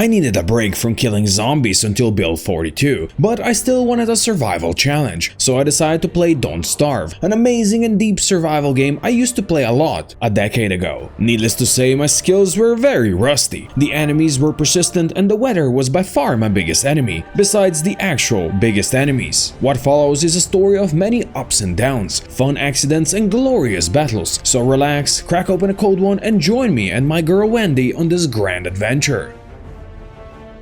I needed a break from killing zombies until build 42, but I still wanted a survival challenge, so I decided to play Don't Starve, an amazing and deep survival game I used to play a lot a decade ago. Needless to say, my skills were very rusty, the enemies were persistent, and the weather was by far my biggest enemy, besides the actual biggest enemies. What follows is a story of many ups and downs, fun accidents, and glorious battles, so relax, crack open a cold one, and join me and my girl Wendy on this grand adventure.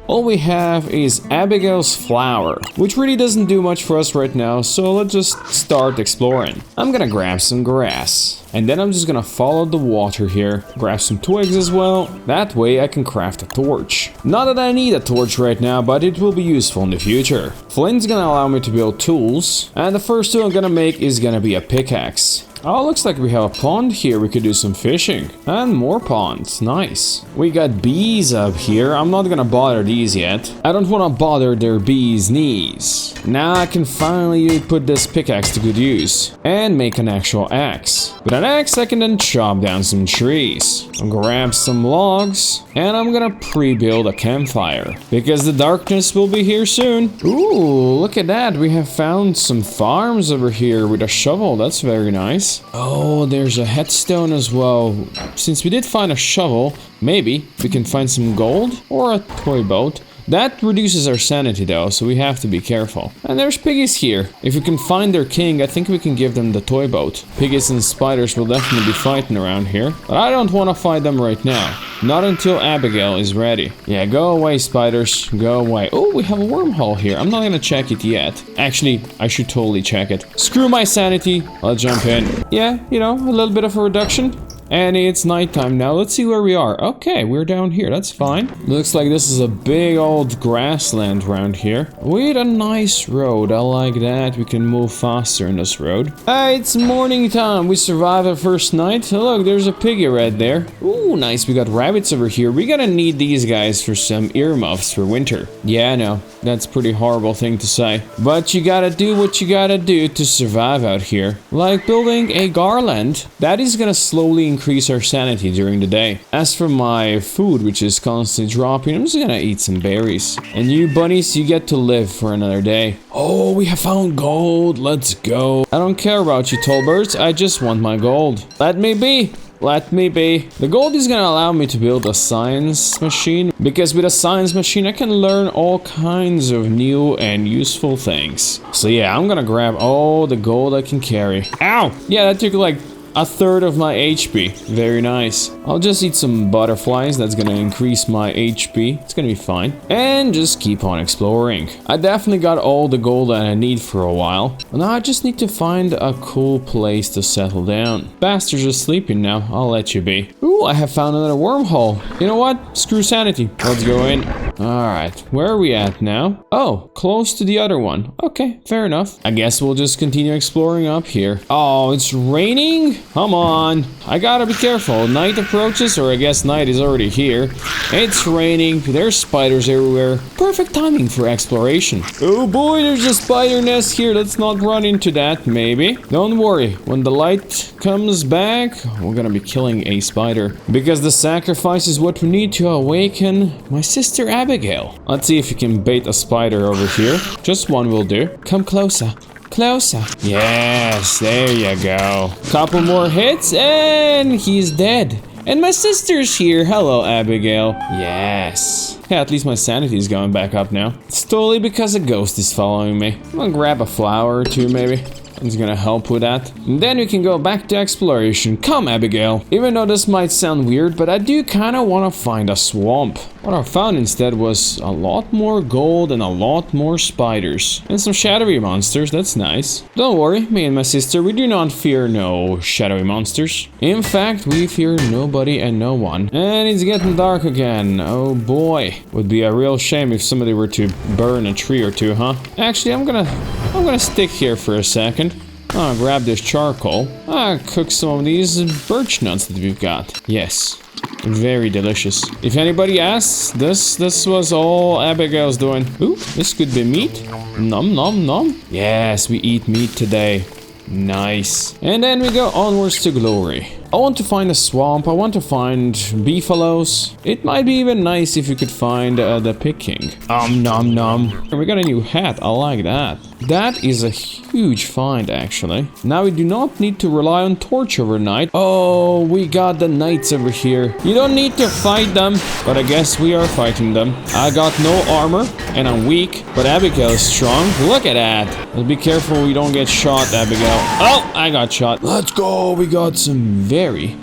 All we have is Abigail's flower, which really doesn't do much for us right now, so let's just start exploring. I'm gonna grab some grass, and then I'm just gonna follow the water here, grab some twigs as well, that way I can craft a torch. Not that I need a torch right now, but it will be useful in the future. Flint's gonna allow me to build tools, and the first tool I'm gonna make is gonna be a pickaxe. Oh, looks like we have a pond here, we could do some fishing. And more ponds, nice. We got bees up here, I'm not gonna bother these yet. I don't wanna bother their bees' knees. Now I can finally put this pickaxe to good use. And make an actual axe. With an axe I can then chop down some trees. I'll grab some logs. And I'm gonna pre-build a campfire. Because the darkness will be here soon. Ooh, look at that, we have found some farms over here with a shovel, that's very nice. Oh, there's a headstone as well. Since we did find a shovel, maybe we can find some gold or a toy boat. That reduces our sanity though, so we have to be careful. And there's piggies here. If we can find their king, I think we can give them the toy boat. Piggies and spiders will definitely be fighting around here. But I don't want to fight them right now. Not until Abigail is ready. Yeah, go away, spiders. Go away. Oh, we have a wormhole here. I'm not gonna check it yet. Actually, I should totally check it. Screw my sanity. I'll jump in. Yeah, you know, a little bit of a reduction. And it's nighttime now. Let's see where we are. Okay, we're down here. That's fine. Looks like this is a big old grassland around here. With a nice road. I like that. We can move faster in this road. Hey, it's morning time. We survived our first night. Look, there's a piggy right there. Ooh, nice. We got rabbits over here. We're gonna need these guys for some earmuffs for winter. Yeah, I know. That's a pretty horrible thing to say. But you gotta do what you gotta do to survive out here. Like building a garland. That is gonna slowly increase our sanity during the day. As for my food, which is constantly dropping, I'm just gonna eat some berries. And you bunnies, you get to live for another day. Oh, we have found gold. Let's go. I don't care about you tall birds. I just want my gold. Let me be. Let me be. The gold is gonna allow me to build a science machine, because with a science machine I can learn all kinds of new and useful things. So yeah, I'm gonna grab all the gold I can carry. Ow! Yeah, that took like a third of my HP. Very nice. I'll just eat some butterflies. That's gonna increase my HP. It's gonna be fine. And just keep on exploring. I definitely got all the gold that I need for a while. Now I just need to find a cool place to settle down. Bastards are sleeping now. I'll let you be. Ooh, I have found another wormhole. You know what? Screw sanity. Let's go in. Alright, where are we at now? Oh, close to the other one. Okay, fair enough. I guess we'll just continue exploring up here. Oh, it's raining? Come on. I gotta be careful. Night approaches, or I guess night is already here. It's raining. There's spiders everywhere. Perfect timing for exploration. Oh boy, there's a spider nest here. Let's not run into that, maybe. Don't worry. When the light comes back, we're gonna be killing a spider. Because the sacrifice is what we need to awaken my sister Abigail. Let's see if you can bait a spider over here. Just one will do. Come closer. Closer. Yes, there you go. Couple more hits and he's dead. And my sister's here. Hello, Abigail. Yes. Yeah, at least my sanity is going back up now. It's totally because a ghost is following me. I'm gonna grab a flower or two, maybe. It's gonna help with that. And then we can go back to exploration. Come, Abigail. Even though this might sound weird, but I do kind of want to find a swamp. What I found instead was a lot more gold and a lot more spiders. And some shadowy monsters, that's nice. Don't worry, me and my sister, we do not fear no shadowy monsters. In fact, we fear nobody and no one. And it's getting dark again. Oh boy. Would be a real shame if somebody were to burn a tree or two, huh? Actually, I'm gonna stick here for a second. I'll grab this charcoal. I'll cook some of these birch nuts that we've got. Yes. Very delicious. If anybody asks, this was all Abigail's doing. Ooh, this could be meat. Nom nom nom. Yes, we eat meat today. Nice. And then we go onwards to glory. I want to find a swamp. I want to find beefaloes. It might be even nice if you could find the pig king. Nom nom. We got a new hat. I like that. That is a huge find, actually. Now we do not need to rely on torch overnight. Oh, we got the knights over here. You don't need to fight them, but I guess we are fighting them. I got no armor, and I'm weak, but Abigail is strong. Look at that. Let's be careful we don't get shot, Abigail. Oh, I got shot. Let's go. We got some very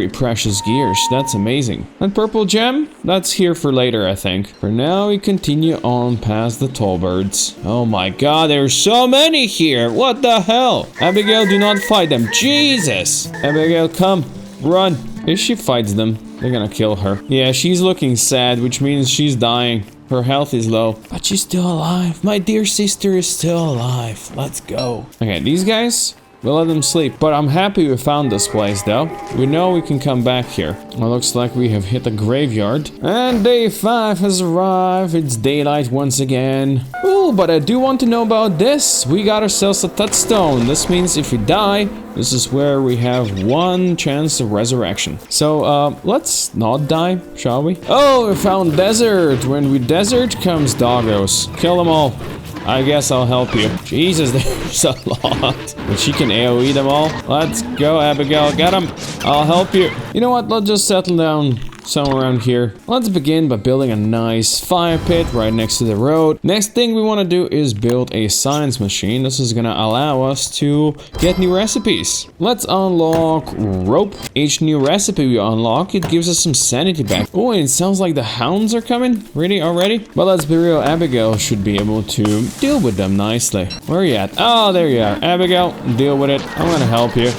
precious gears. That's amazing. And purple gem? That's here for later, I think. For now, we continue on past the tall birds. Oh my god, there's so many here. What the hell? Abigail, do not fight them. Jesus. Abigail, come. Run. If she fights them, they're gonna kill her. Yeah, she's looking sad, which means she's dying. Her health is low. But she's still alive. My dear sister is still alive. Let's go. Okay, these guys... we'll let them sleep, but I'm happy we found this place though. We know we can come back here. Well, looks like we have hit a graveyard. And day 5 has arrived. It's daylight once again. Ooh, but I do want to know about this. We got ourselves a touchstone. This means if we die, this is where we have 1 chance of resurrection. So, let's not die, shall we? Oh, we found desert. When we desert comes doggos. Kill them all. I guess I'll help you. Jesus, there's a lot. But she can AoE them all. Let's go, Abigail. Get them. I'll help you. You know what? Let's just settle down somewhere around here. Let's begin by building a nice fire pit right next to the road. Next thing we want to do is build a science machine. This is gonna allow us to get new recipes. Let's unlock rope. Each new recipe we unlock, it gives us some sanity back. Oh, and it sounds like the hounds are coming. Really? Already? But let's be real, Abigail should be able to deal with them nicely. Where are you at? Oh, there you are. Abigail, deal with it. I'm gonna help you.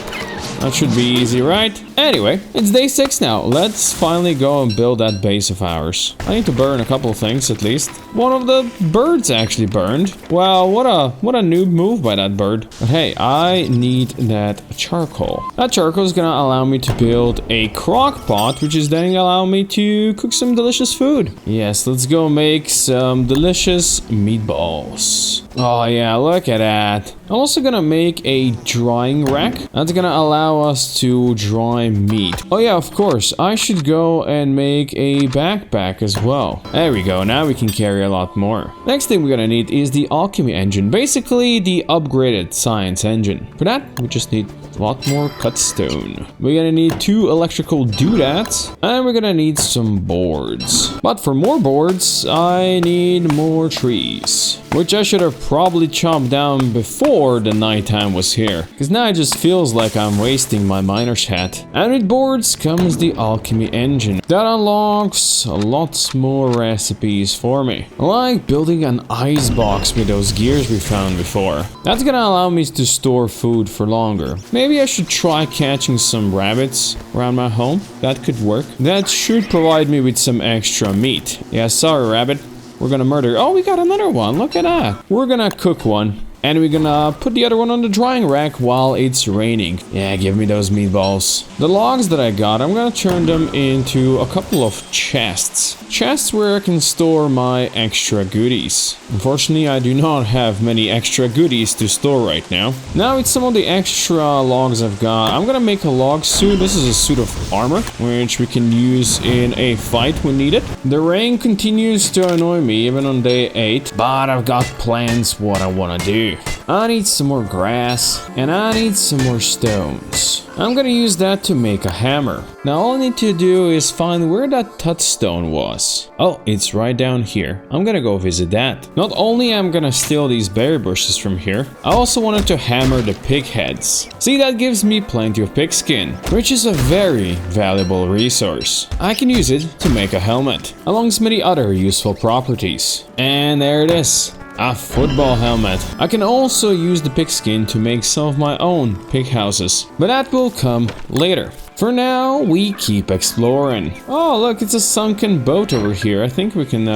That should be easy, right? Anyway, it's day 6 now. Let's finally go and build that base of ours. I need to burn a couple of things at least. One of the birds actually burned. Wow, what a noob move by that bird. But hey, I need that charcoal. That charcoal is gonna allow me to build a crock pot, which is then gonna allow me to cook some delicious food. Yes, let's go make some delicious meatballs. Oh yeah, look at that. I'm also gonna make a drying rack. That's gonna allow us to dry meat. Oh yeah, of course, I should go and make a backpack as well. There we go, now we can carry a lot more. Next thing we're gonna need is the alchemy engine, basically the upgraded science engine. For that, we just need a lot more cut stone. We're gonna need 2 electrical doodads, and we're gonna need some boards. But for more boards, I need more trees, which I should have probably chopped down before the nighttime was here, because now it just feels like I'm wasting my miner's hat. And with boards comes the alchemy engine. That unlocks lots more recipes for me, like building an ice box with those gears we found before. That's gonna allow me to store food for longer. Maybe I should try catching some rabbits around my home. That could work. That should provide me with some extra meat. Yeah, sorry, rabbit. We're gonna murder. Oh, we got another one. Look at that. We're gonna cook one. And we're gonna put the other one on the drying rack while it's raining. Yeah, give me those meatballs. The logs that I got, I'm gonna turn them into a couple of chests. Chests where I can store my extra goodies. Unfortunately, I do not have many extra goodies to store right now. Now with some of the extra logs I've got, I'm gonna make a log suit. This is a suit of armor, which we can use in a fight when needed. The rain continues to annoy me even on day 8, but I've got plans what I wanna do. I need some more grass, and I need some more stones. I'm gonna use that to make a hammer. Now all I need to do is find where that touchstone was. Oh, it's right down here. I'm gonna go visit that. Not only am I gonna steal these berry bushes from here, I also wanted to hammer the pig heads. See, that gives me plenty of pig skin, which is a very valuable resource. I can use it to make a helmet, along with many other useful properties. And there it is. A football helmet. I can also use the pig skin to make some of my own pig houses, but that will come later. For now, we keep exploring. Oh, look, it's a sunken boat over here. I think we can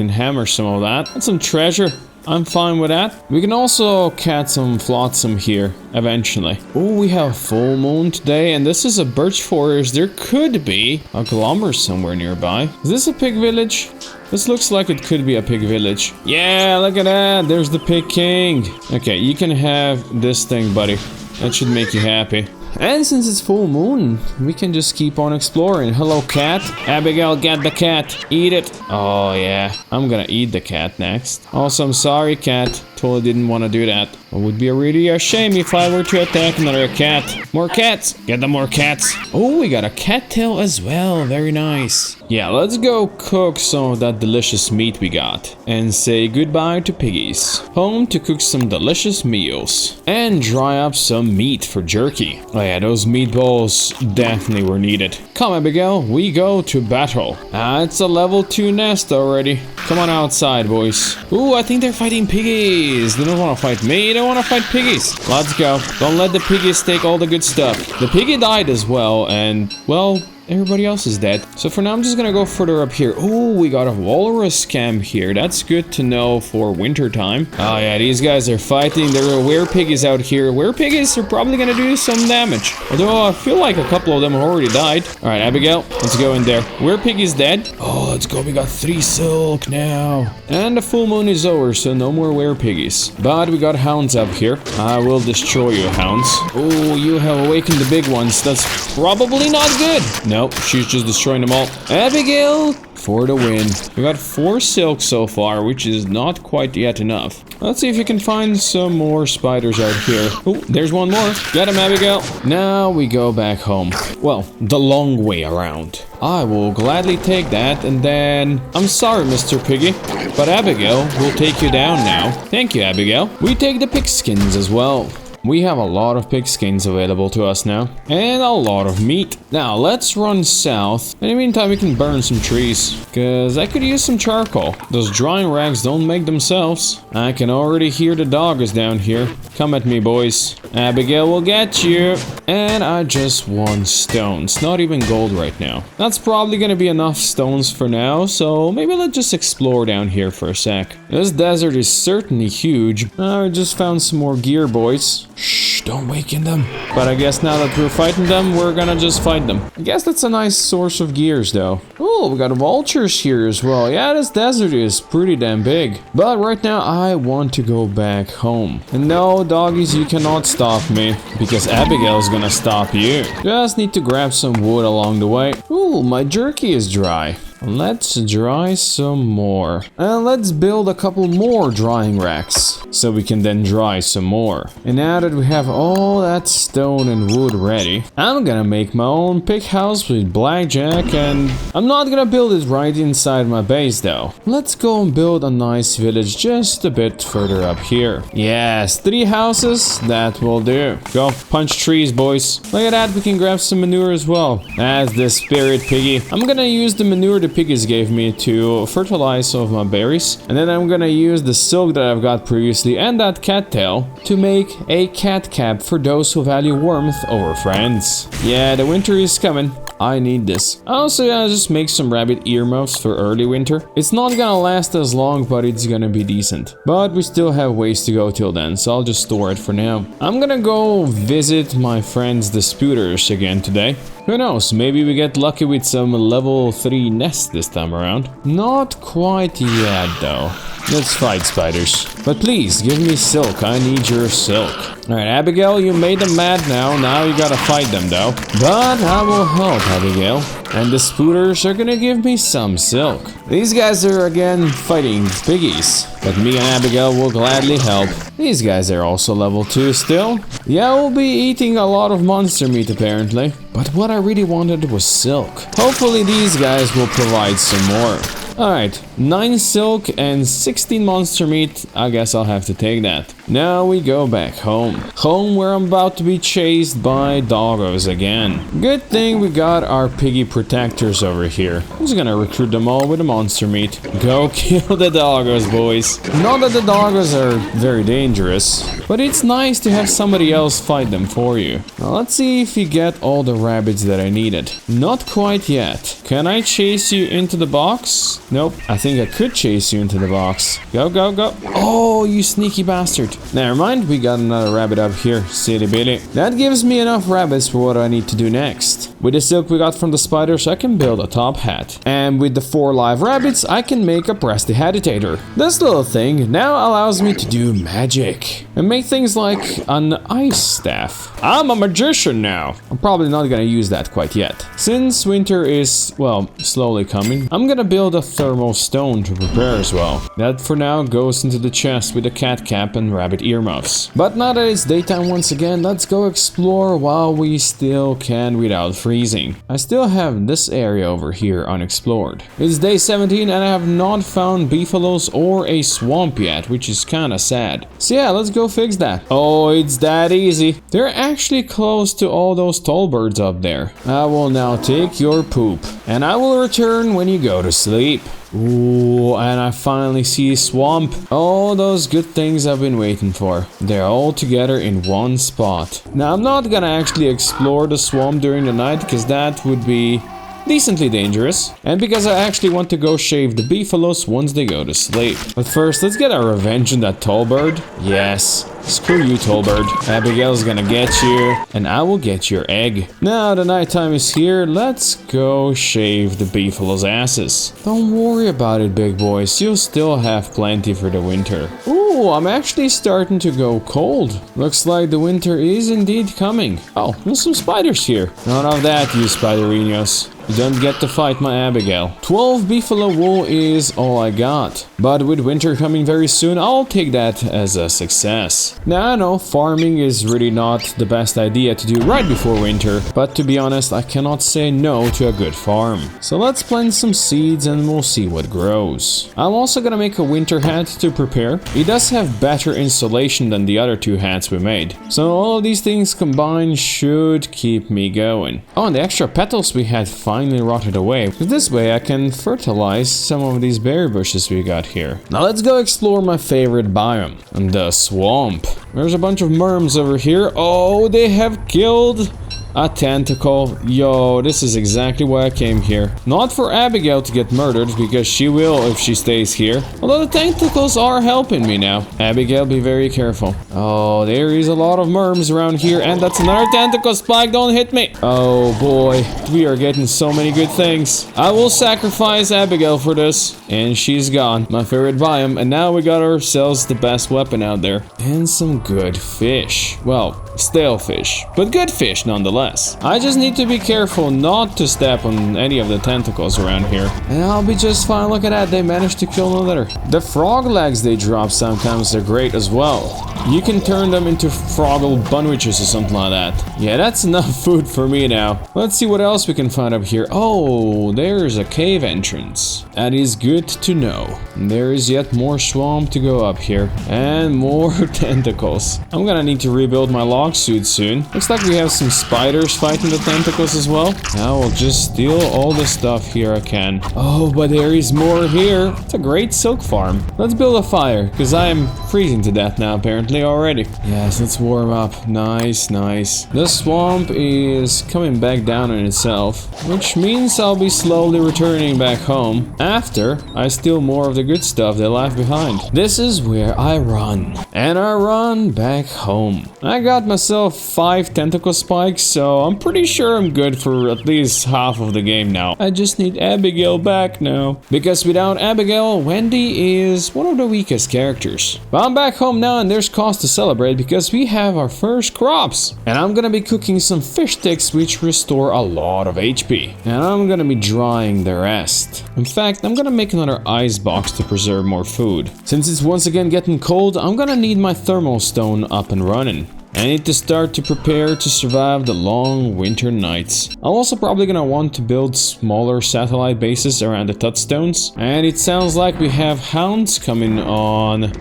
hammer some of that. That's some treasure. I'm fine with that. We can also catch some flotsam here eventually. Oh, we have full moon today, and this is a birch forest. There could be a glommer somewhere nearby. Is this a pig village? This looks like it could be a pig village. Yeah, look at that. There's the pig king. Okay, you can have this thing, buddy. That should make you happy. And since it's full moon, we can just keep on exploring. Hello, cat. Abigail, get the cat. Eat it. Oh, yeah. I'm gonna eat the cat next. Also, I'm sorry, cat. Totally didn't want to do that. It would be really a shame if I were to attack another cat. More cats. Get the more cats. Oh, we got a cattail as well. Very nice. Yeah, let's go cook some of that delicious meat we got. And say goodbye to piggies. Home to cook some delicious meals. And dry up some meat for jerky. Oh yeah, those meatballs definitely were needed. Come, Abigail, we go to battle. It's a level 2 nest already. Come on outside, boys. Ooh, I think they're fighting piggies. They don't want to fight me, they want to fight piggies. Let's go. Don't let the piggies take all the good stuff. The piggy died as well, and, well, everybody else is dead. So for now, I'm just gonna go further up here. Oh, we got a walrus camp here. That's good to know for winter time. Oh yeah, these guys are fighting. There are were-piggies out here. Were-piggies are probably gonna do some damage. Although I feel like a couple of them have already died. All right, Abigail, let's go in there. Were-piggies dead. Oh, let's go. We got 3 silk now. And the full moon is over, so no more were-piggies. But we got hounds up here. I will destroy you, hounds. Oh, you have awakened the big ones. That's probably not good. Nope, she's just destroying them all. Abigail for the win. We got 4 silk so far, which is not quite yet enough. Let's see if you can find some more spiders out here. Oh, there's one more. Get him, Abigail. Now we go back home. Well, the long way around. I will gladly take that, and then... I'm sorry, Mr. Piggy, but Abigail will take you down now. Thank you, Abigail. We take the pig skins as well. We have a lot of pig skins available to us now. And a lot of meat. Now, let's run south. In the meantime, we can burn some trees. Because I could use some charcoal. Those drying rags don't make themselves. I can already hear the doggers down here. Come at me, boys. Abigail will get you. And I just want stones. Not even gold right now. That's probably gonna be enough stones for now. So maybe let's just explore down here for a sec. This desert is certainly huge. I just found some more gear, boys. Shh, don't waken them. But I guess now that we're fighting them, we're gonna just fight them. I guess that's a nice source of gears, though. Oh, we got vultures here as well. Yeah, this desert is pretty damn big. But right now, I want to go back home. And no, doggies, you cannot stop me. Because Abigail's gonna stop you. Just need to grab some wood along the way. Ooh, my jerky is dry. Let's dry some more. And let's build a couple more drying racks. So we can then dry some more. And now that we have all that stone and wood ready, I'm gonna make my own pig house with blackjack, and I'm not gonna build it right inside my base though. Let's go and build a nice village just a bit further up here. Yes, 3 houses, that will do. Go punch trees, boys. Look at that, we can grab some manure as well. That's the spirit, piggy. I'm gonna use the manure the piggies gave me to fertilize some of my berries, and then I'm gonna use the silk that I've got previously and that cattail to make a cat cap for those who value warmth over friends. Yeah, the winter is coming. I need this. Also, yeah, just make some rabbit earmuffs for early winter. It's not gonna last as long, but it's gonna be decent. But we still have ways to go till then, so I'll just store it for now. I'm gonna go visit my friends the Spooters again today. Who knows, maybe we get lucky with some level 3 nests this time around. Not quite yet though. Let's fight spiders. But please, give me silk. I need your silk. Alright, Abigail, you made them mad now. Now you gotta fight them though. But I will help, Abigail. And the Spooters are gonna give me some silk. These guys are again fighting piggies. But me and Abigail will gladly help. These guys are also level 2 still. Yeah, we'll be eating a lot of monster meat apparently. But what I really wanted was silk. Hopefully these guys will provide some more. Alright, 9 silk and 16 monster meat. I guess I'll have to take that. Now we go back home. Home where I'm about to be chased by doggos again. Good thing we got our piggy protectors over here. I'm just gonna recruit them all with the monster meat. Go kill the doggos, boys. Not that the doggos are very dangerous, but it's nice to have somebody else fight them for you. Now let's see if you get all the rabbits that I needed. Not quite yet. Can I chase you into the box? Nope. I think I could chase you into the box. Go, go, go. Oh, you sneaky bastard. Never mind, we got another rabbit up here. Silly Billy. That gives me enough rabbits for what I need to do next. With the silk we got from the spiders, I can build a top hat. And with the 4 live rabbits, I can make a prestidigitator. This little thing now allows me to do magic. and make things like an ice staff. I'm a magician now. I'm probably not gonna use that quite yet. Since winter is, well, slowly coming, I'm gonna build a thermal stone to prepare as well. That for now goes into the chest with a cat cap and rabbit earmuffs. But now that it's daytime once again, let's go explore while we still can without freezing. I still have this area over here unexplored. It's day 17 and I have not found beefaloes or a swamp yet, which is kinda sad. So yeah, let's go fix that. Oh, it's that easy. They're actually close to all those tall birds up there. I will now take your poop and I will return when you go to sleep. Ooh, and I finally see a swamp. All those good things I've been waiting for. They're all together in one spot. Now, I'm not gonna actually explore the swamp during the night because that would be decently dangerous, and because I actually want to go shave the beefalos once they go to sleep. But first, let's get our revenge on that tall bird. Yes, screw you, tall bird. Abigail's gonna get you, and I will get your egg. Now the nighttime is here, let's go shave the beefalos' asses. Don't worry about it, big boys, you'll still have plenty for the winter. Ooh, I'm actually starting to go cold. Looks like the winter is indeed coming. Oh, there's some spiders here. None of that, you spiderinos. You don't get to fight my Abigail. 12 beefalo wool is all I got. But with winter coming very soon, I'll take that as a success. Now I know farming is really not the best idea to do right before winter, but to be honest, I cannot say no to a good farm. So let's plant some seeds and we'll see what grows. I'm also gonna make a winter hat to prepare. It does have better insulation than the other two hats we made. So all of these things combined should keep me going. Oh, and the extra petals we had finally rotted away. This way I can fertilize some of these berry bushes we got here. Now let's go explore my favorite biome, the swamp. There's a bunch of worms over here. Oh, they have killed a tentacle. Yo, this is exactly why I came here. Not for Abigail to get murdered, because she will if she stays here. Although the tentacles are helping me now. Abigail, be very careful. Oh, there is a lot of worms around here, and that's another tentacle. Spike, don't hit me. Oh boy, we are getting so many good things. I will sacrifice Abigail for this, and she's gone. My favorite biome, and now we got ourselves the best weapon out there. And some good fish. Well, stale fish, but good fish nonetheless. I just need to be careful not to step on any of the tentacles around here, and I'll be just fine. Look at that, they managed to kill another. The frog legs they drop sometimes are great as well. You can turn them into froggle bunwitches or something like that. Yeah, that's enough food for me now. Let's see what else we can find up here. Oh, there's a cave entrance. That is good to know. There is yet more swamp to go up here, and more tentacles. I'm gonna need to rebuild my log suit soon. Looks like we have some spiders fighting the tentacles as well. Now we'll just steal all the stuff here I can. Oh, but there is more here. It's a great silk farm. Let's build a fire, because I am freezing to death now apparently already. Yes, let's warm up. Nice, nice. The swamp is coming back down on itself, which means I'll be slowly returning back home after I steal more of the good stuff they left behind. This is where I run, and I run back home. I got myself 5 tentacle spikes, so I'm pretty sure I'm good for at least half of the game now. I just need Abigail back now, because without Abigail, Wendy is one of the weakest characters. But I'm back home now, and there's cause to celebrate because we have our first crops. And I'm gonna be cooking some fish sticks which restore a lot of HP. And I'm gonna be drying the rest. In fact, I'm gonna make another ice box to preserve more food. Since it's once again getting cold, I'm gonna need my thermal stone up and running. I need to start to prepare to survive the long winter nights. I'm also probably gonna want to build smaller satellite bases around the touchstones. And it sounds like we have hounds coming on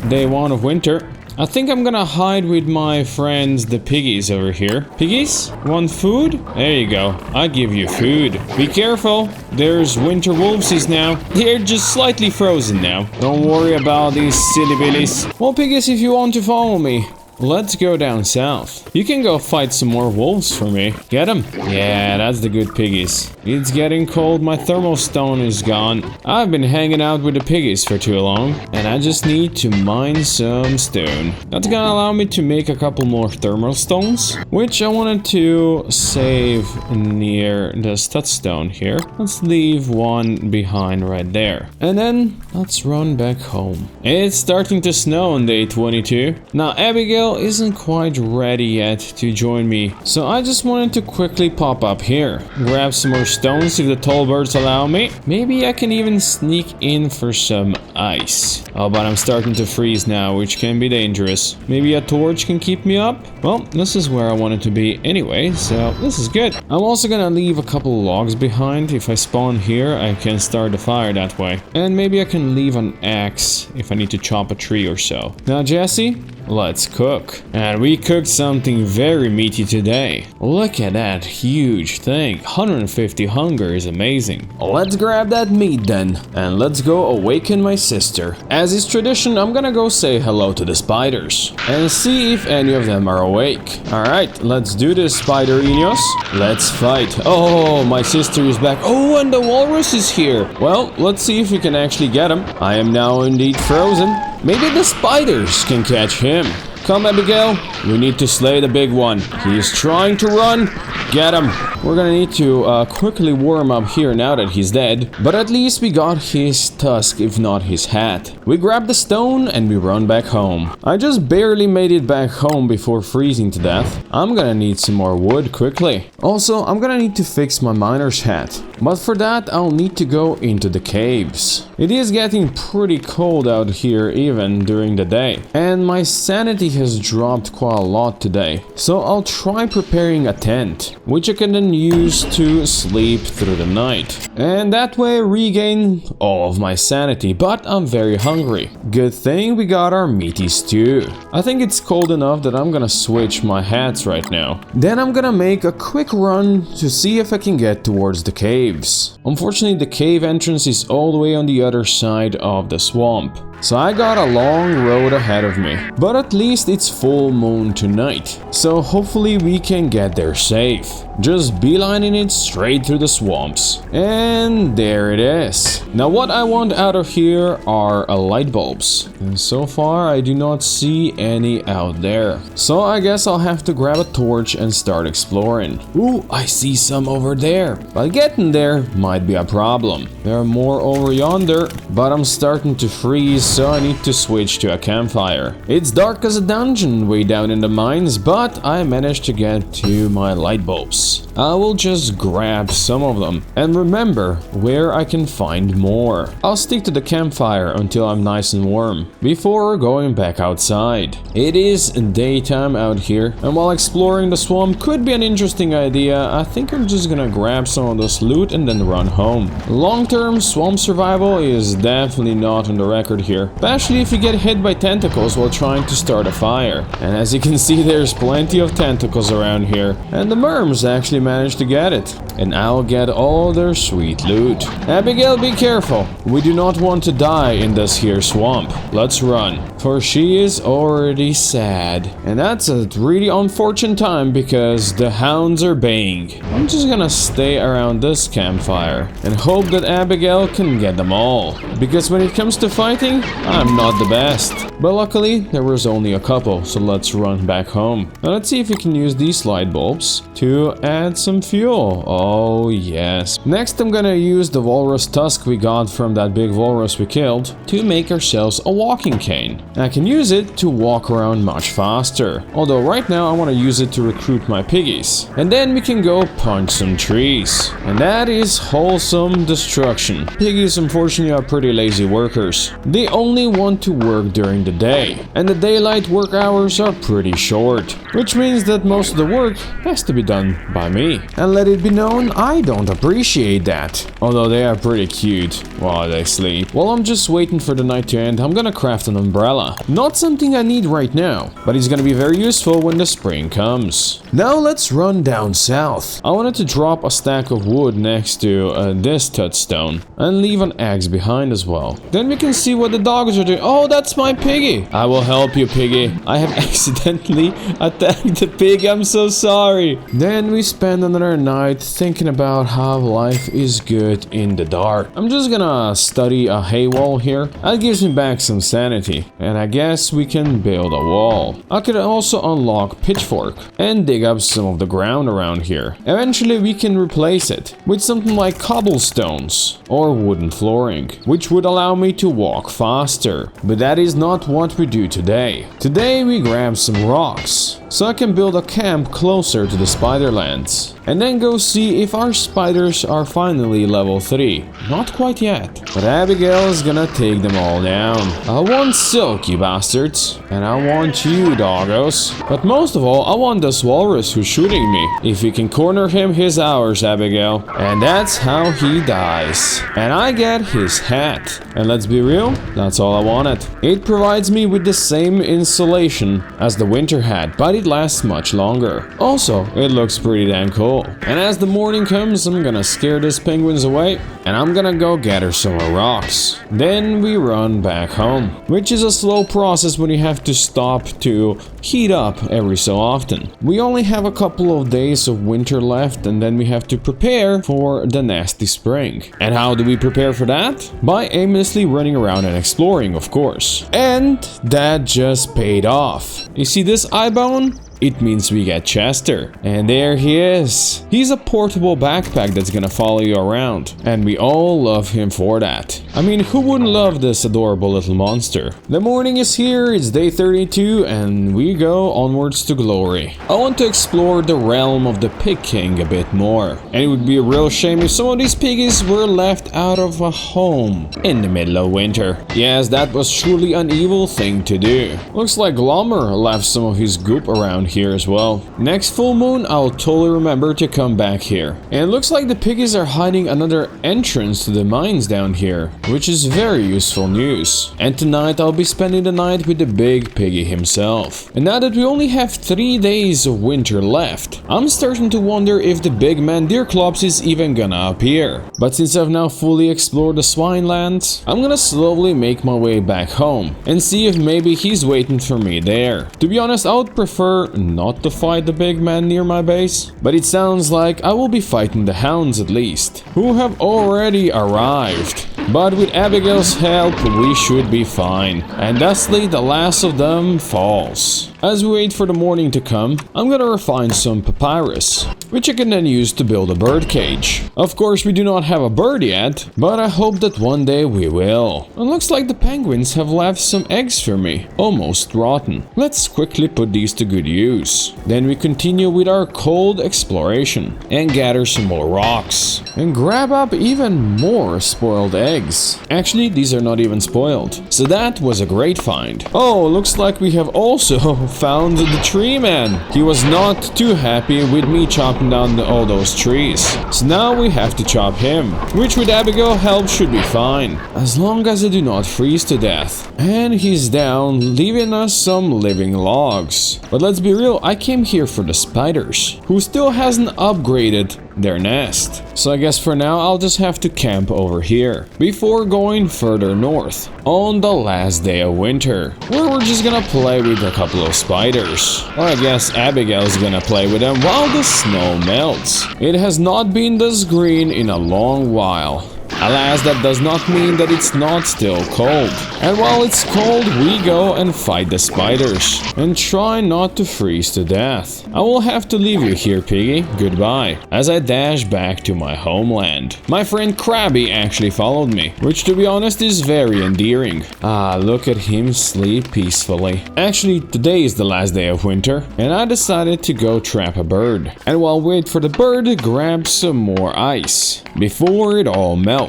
day 1 of winter. I think I'm gonna hide with my friends the piggies over here. Piggies? Want food? There you go. I give you food. Be careful. There's winter wolvesies now. They're just slightly frozen now. Don't worry about these silly billies. Well, piggies, if you want to follow me, let's go down south. You can go fight some more wolves for me. Get him? Yeah, that's the good piggies. It's getting cold, my thermal stone is gone. I've been hanging out with the piggies for too long, and I just need to mine some stone. That's gonna allow me to make a couple more thermal stones, which I wanted to save near the studstone here. Let's leave one behind right there. And then let's run back home. It's starting to snow on day 22. Now Abigail isn't quite ready yet to join me, so I just wanted to quickly pop up here, grab some more stones if the tall birds allow me. Maybe I can even sneak in for some ice. Oh, but I'm starting to freeze now, which can be dangerous. Maybe a torch can keep me up? Well, this is where I wanted to be anyway, so this is good. I'm also gonna leave a couple logs behind. If I spawn here, I can start the fire that way. And maybe I can leave an axe if I need to chop a tree or so. Now, Jesse, let's cook. And we cooked something very meaty today. Look at that huge thing. 150 hunger is amazing. Let's grab that meat then, and let's go awaken my sister. As is tradition, I'm gonna go say hello to the spiders and see if any of them are awake. Alright, let's do this, Spider-Inos. Let's fight. Oh, my sister is back. Oh, and the walrus is here. Well, let's see if we can actually get him. I am now indeed frozen. Maybe the spiders can catch him. Come, Abigail. We need to slay the big one. He is trying to run. Get him. We're gonna need to quickly warm up here now that he's dead. But at least we got his tusk, if not his hat. We grab the stone and we run back home. I just barely made it back home before freezing to death. I'm gonna need some more wood quickly. Also, I'm gonna need to fix my miner's hat. But for that, I'll need to go into the caves. It is getting pretty cold out here even during the day. And my sanity has dropped quite a lot today. So I'll try preparing a tent, which I can then use to sleep through the night. And that way I regain all of my sanity, but I'm very hungry. Good thing we got our meaty stew. I think it's cold enough that I'm gonna switch my hats right now. Then I'm gonna make a quick run to see if I can get towards the caves. Unfortunately, the cave entrance is all the way on the other side of the swamp. So I got a long road ahead of me, but at least it's full moon tonight, so hopefully we can get there safe. Just beelining it straight through the swamps. And there it is. Now what I want out of here are light bulbs, and so far I do not see any out there. So I guess I'll have to grab a torch and start exploring. Ooh, I see some over there, but getting there might be a problem. There are more over yonder, but I'm starting to freeze, so I need to switch to a campfire. It's dark as a dungeon way down in the mines, but I managed to get to my light bulbs. I will just grab some of them and remember where I can find more. I'll stick to the campfire until I'm nice and warm before going back outside. It is daytime out here, and while exploring the swamp could be an interesting idea, I think I'm just gonna grab some of this loot and then run home. Long-term swamp survival is definitely not on the record here, especially if you get hit by tentacles while trying to start a fire. And as you can see, there's plenty of tentacles around here, and the merms actually managed to get it. And I'll get all their sweet loot. Abigail, be careful. We do not want to die in this here swamp. Let's run, for she is already sad. And that's a really unfortunate time because the hounds are baying. I'm just gonna stay around this campfire and hope that Abigail can get them all. Because when it comes to fighting, I'm not the best. But luckily, there was only a couple, so let's run back home. Now let's see if we can use these light bulbs to add some fuel. Oh yes. Next I'm gonna use the walrus tusk we got from that big walrus we killed to make ourselves a walking cane. I can use it to walk around much faster. Although right now I want to use it to recruit my piggies. And then we can go punch some trees. And that is wholesome destruction. Piggies unfortunately are pretty lazy workers. They only want to work during the day. And the daylight work hours are pretty short. Which means that most of the work has to be done by me. me. And let it be known, I don't appreciate that. Although they are pretty cute while they sleep. While I'm just waiting for the night to end, I'm gonna craft an umbrella. Not something I need right now, but it's gonna be very useful when the spring comes. Now let's run down south. I wanted to drop a stack of wood next to this touchstone and leave an axe behind as well. Then we can see what the dogs are doing. Oh, that's my piggy. I will help you, piggy. I have accidentally attacked the pig. I'm so sorry. Then we spend another night thinking about how life is good in the dark. I'm just gonna study a hay wall here. That gives me back some sanity. And I guess we can build a wall. I could also unlock pitchfork and dig up some of the ground around here. Eventually we can replace it with something like cobblestones or wooden flooring, which would allow me to walk faster. But that is not what we do today. Today we grab some rocks so I can build a camp closer to the Spiderlands and then go see if our spiders are finally level 3. Not quite yet, but Abigail is gonna take them all down. I want Silk, you bastards, and I want you, doggos. But most of all, I want this walrus who's shooting me. If we can corner him, he's ours, Abigail. And that's how he dies. And I get his hat. And let's be real, that's all I wanted. It provides me with the same insulation as the winter hat, but it lasts much longer. Also, it looks pretty damn cool. And as the morning comes, I'm gonna scare these penguins away and I'm gonna go gather some more rocks. Then we run back home, which is a slow process when you have to stop to heat up every so often. We only have a couple of days of winter left and then we have to prepare for the nasty spring. And how do we prepare for that? By aimlessly running around and exploring, of course. And that just paid off. You see this eye bone? It means we get Chester. And there he is. He's a portable backpack that's gonna follow you around. And we all love him for that. I mean, who wouldn't love this adorable little monster? The morning is here, it's day 32, and we go onwards to glory. I want to explore the realm of the Pig King a bit more. And it would be a real shame if some of these piggies were left out of a home in the middle of winter. Yes, that was truly an evil thing to do. Looks like Glommer left some of his goop around here as well. Next full moon, I'll totally remember to come back here. And it looks like the piggies are hiding another entrance to the mines down here, which is very useful news. And tonight I'll be spending the night with the big piggy himself. And now that we only have 3 days of winter left, I'm starting to wonder if the big man Deerclops is even gonna appear. But since I've now fully explored the Swinelands, I'm gonna slowly make my way back home and see if maybe he's waiting for me there. To be honest, I would prefer not to fight the big man near my base, but it sounds like I will be fighting the hounds at least, who have already arrived. But with Abigail's help, we should be fine. And thusly, the last of them falls. As we wait for the morning to come, I'm gonna refine some papyrus, which I can then use to build a bird cage. Of course, we do not have a bird yet, but I hope that one day we will. And looks like the penguins have left some eggs for me, almost rotten. Let's quickly put these to good use. Then we continue with our cold exploration and gather some more rocks and grab up even more spoiled eggs. Actually, these are not even spoiled, so that was a great find. Oh, looks like we have also found the tree man. He was not too happy with me chopping down all those trees, so now we have to chop him, which with Abigail's help should be fine, as long as I do not freeze to death. And he's down, leaving us some living logs. But let's be real, I came here for the spiders, who still hasn't upgraded their nest. So I guess for now I'll just have to camp over here before going further north on the last day of winter, where we're just gonna play with a couple of spiders. Or I guess Abigail's gonna play with them while the snow melts. It has not been this green in a long while. Alas, that does not mean that it's not still cold. And while it's cold, we go and fight the spiders and try not to freeze to death. I will have to leave you here, piggy. Goodbye. As I dash back to my homeland. My friend Krabby actually followed me, which to be honest is very endearing. Ah, look at him sleep peacefully. Actually, today is the last day of winter, and I decided to go trap a bird. And while wait for the bird, grab some more ice before it all melts.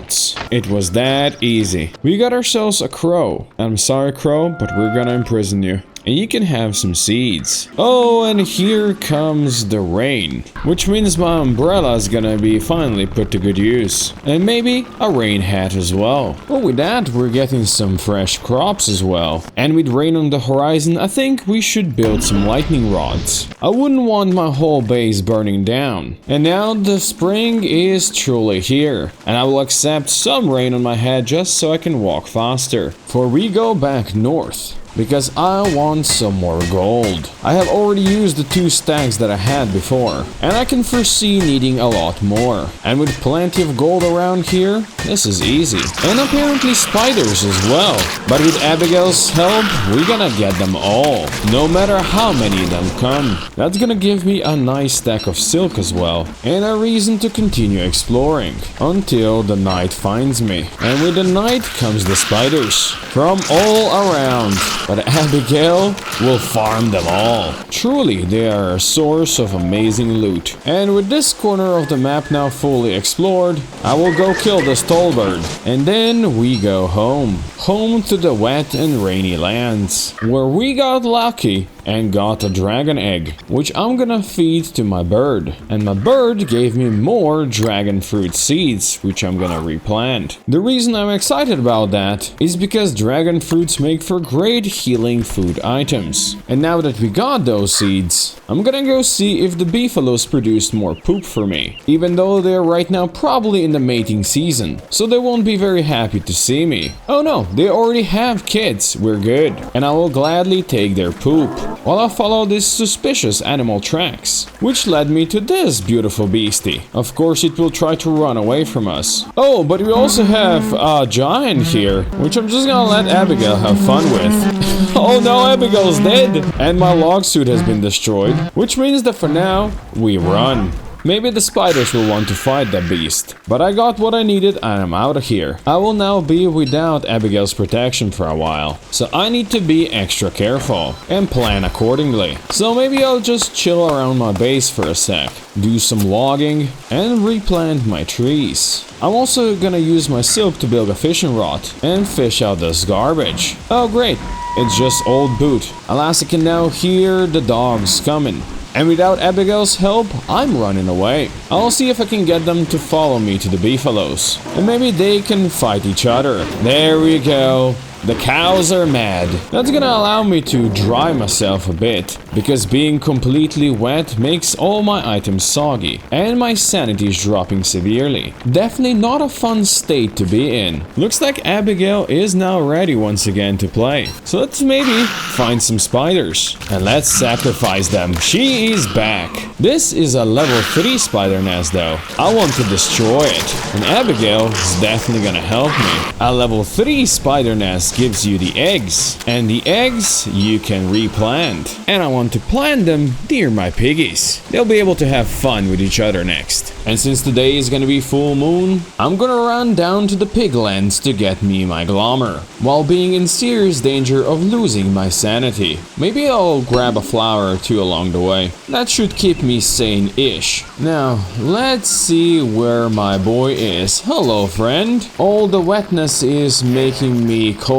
It was that easy. We got ourselves a crow. I'm sorry, crow, but we're gonna imprison you. and you can have some seeds. Oh, and here comes the rain, which means my umbrella is gonna be finally put to good use. And maybe a rain hat as well. Well, with that, we're getting some fresh crops as well. And with rain on the horizon, I think we should build some lightning rods. I wouldn't want my whole base burning down. And now the spring is truly here, and I will accept some rain on my head just so I can walk faster. For we go back north, because I want some more gold. I have already used the 2 stacks that I had before, and I can foresee needing a lot more. And with plenty of gold around here, this is easy. And apparently spiders as well. But with Abigail's help, we're gonna get them all, no matter how many of them come. That's gonna give me a nice stack of silk as well, and a reason to continue exploring, until the night finds me. And with the night comes the spiders, from all around. But Abigail will farm them all. Truly, they are a source of amazing loot. And with this corner of the map now fully explored, I will go kill the Stolbird. And then we go home. Home to the wet and rainy lands, where we got lucky and got a dragon egg, which I'm gonna feed to my bird. And my bird gave me more dragon fruit seeds, which I'm gonna replant. The reason I'm excited about that is because dragon fruits make for great healing food items. And now that we got those seeds, I'm gonna go see if the beefaloes produced more poop for me, even though they're right now probably in the mating season, so they won't be very happy to see me. Oh no, they already have kids, we're good, and I will gladly take their poop, while I follow these suspicious animal tracks, which led me to this beautiful beastie. Of course it will try to run away from us. Oh, but we also have a giant here, which I'm just gonna let Abigail have fun with. Oh no, Abigail's dead! And my log suit has been destroyed, which means that for now, we run. Maybe the spiders will want to fight that beast, but I got what I needed and I'm out of here. I will now be without Abigail's protection for a while, so I need to be extra careful and plan accordingly. So maybe I'll just chill around my base for a sec, do some logging and replant my trees. I'm also gonna use my silk to build a fishing rod and fish out this garbage. Oh great, it's just old boot. Alas, I can now hear the dogs coming. And without Abigail's help, I'm running away. I'll see if I can get them to follow me to the beefaloes. And maybe they can fight each other. There we go. The cows are mad. That's gonna allow me to dry myself a bit, because being completely wet makes all my items soggy, and my sanity is dropping severely. Definitely not a fun state to be in. Looks like Abigail is now ready once again to play. So let's maybe find some spiders, and let's sacrifice them. She is back. This is a level 3 spider nest though. I want to destroy it, and Abigail is definitely gonna help me. A level 3 spider nest gives you the eggs, and the eggs you can replant, and I want to plant them near my piggies. They'll be able to have fun with each other next. And since today is gonna be full moon, I'm gonna run down to the piglands to get me my glommer, while being in serious danger of losing my sanity. Maybe I'll grab a flower or 2 along the way. That should keep me sane-ish. Now, let's see where my boy is. Hello, friend. All the wetness is making me cold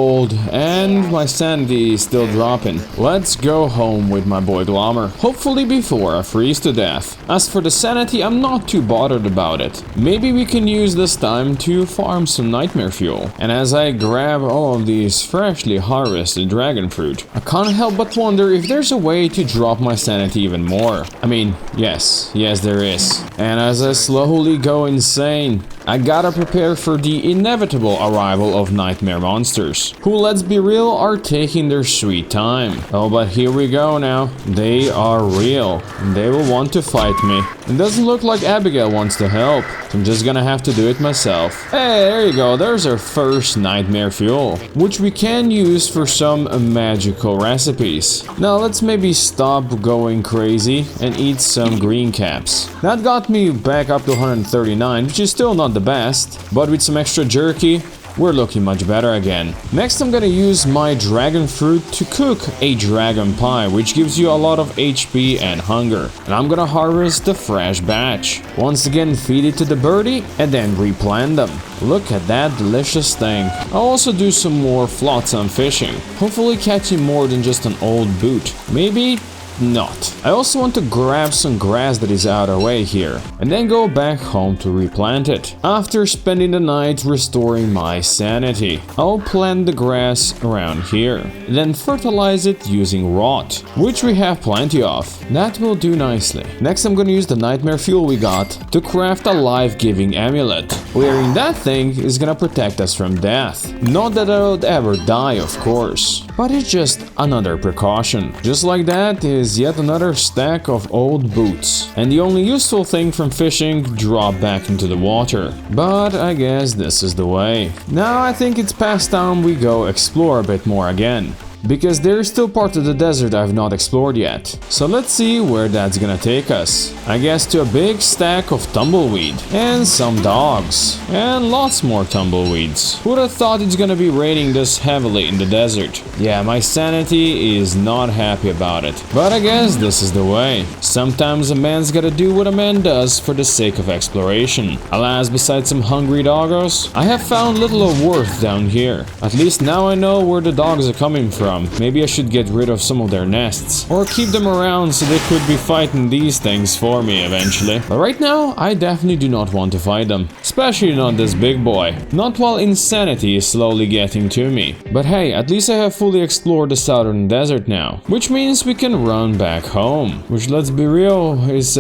and my sanity is still dropping. Let's go home with my boy Glommer, hopefully before I freeze to death. As for the sanity, I'm not too bothered about it. Maybe we can use this time to farm some nightmare fuel. And as I grab all of these freshly harvested dragon fruit, I can't help but wonder if there's a way to drop my sanity even more. I mean, yes there is. And as I slowly go insane, I gotta prepare for the inevitable arrival of nightmare monsters, who, let's be real, are taking their sweet time. Oh, but here we go now. They are real. They will want to fight me. It doesn't look like Abigail wants to help. I'm just gonna have to do it myself. Hey, there you go. There's our first nightmare fuel, which we can use for some magical recipes. Now let's maybe stop going crazy and eat some green caps. That got me back up to 139, which is still not the best, but with some extra jerky, we're looking much better again. Next I'm gonna use my dragon fruit to cook a dragon pie, which gives you a lot of HP and hunger. And I'm gonna harvest the fresh batch. Once again, feed it to the birdie and then replant them. Look at that delicious thing. I'll also do some more flotsam fishing, hopefully catching more than just an old boot. Maybe not. I also want to grab some grass that is out of our way here, and then go back home to replant it. After spending the night restoring my sanity, I'll plant the grass around here, then fertilize it using rot, which we have plenty of. That will do nicely. Next I'm gonna use the nightmare fuel we got to craft a life-giving amulet. Wearing that thing is gonna protect us from death. Not that I would ever die, of course, but it's just another precaution. Just like that is yet another stack of old boots. And the only useful thing from fishing dropped back into the water. But I guess this is the way. Now I think it's past time we go explore a bit more again, because there is still part of the desert I've not explored yet. So let's see where that's gonna take us. I guess to a big stack of tumbleweed and some dogs and lots more tumbleweeds. Who'd have thought it's gonna be raining this heavily in the desert? Yeah, my sanity is not happy about it, but I guess this is the way. Sometimes a man's gotta do what a man does for the sake of exploration. Alas, besides some hungry doggos, I have found little of worth down here. At least now I know where the dogs are coming from. Maybe I should get rid of some of their nests, or keep them around so they could be fighting these things for me eventually. But right now, I definitely do not want to fight them. Especially not this big boy. Not while insanity is slowly getting to me. But hey, at least I have fully explored the southern desert now, which means we can run back home. Which, let's be real, is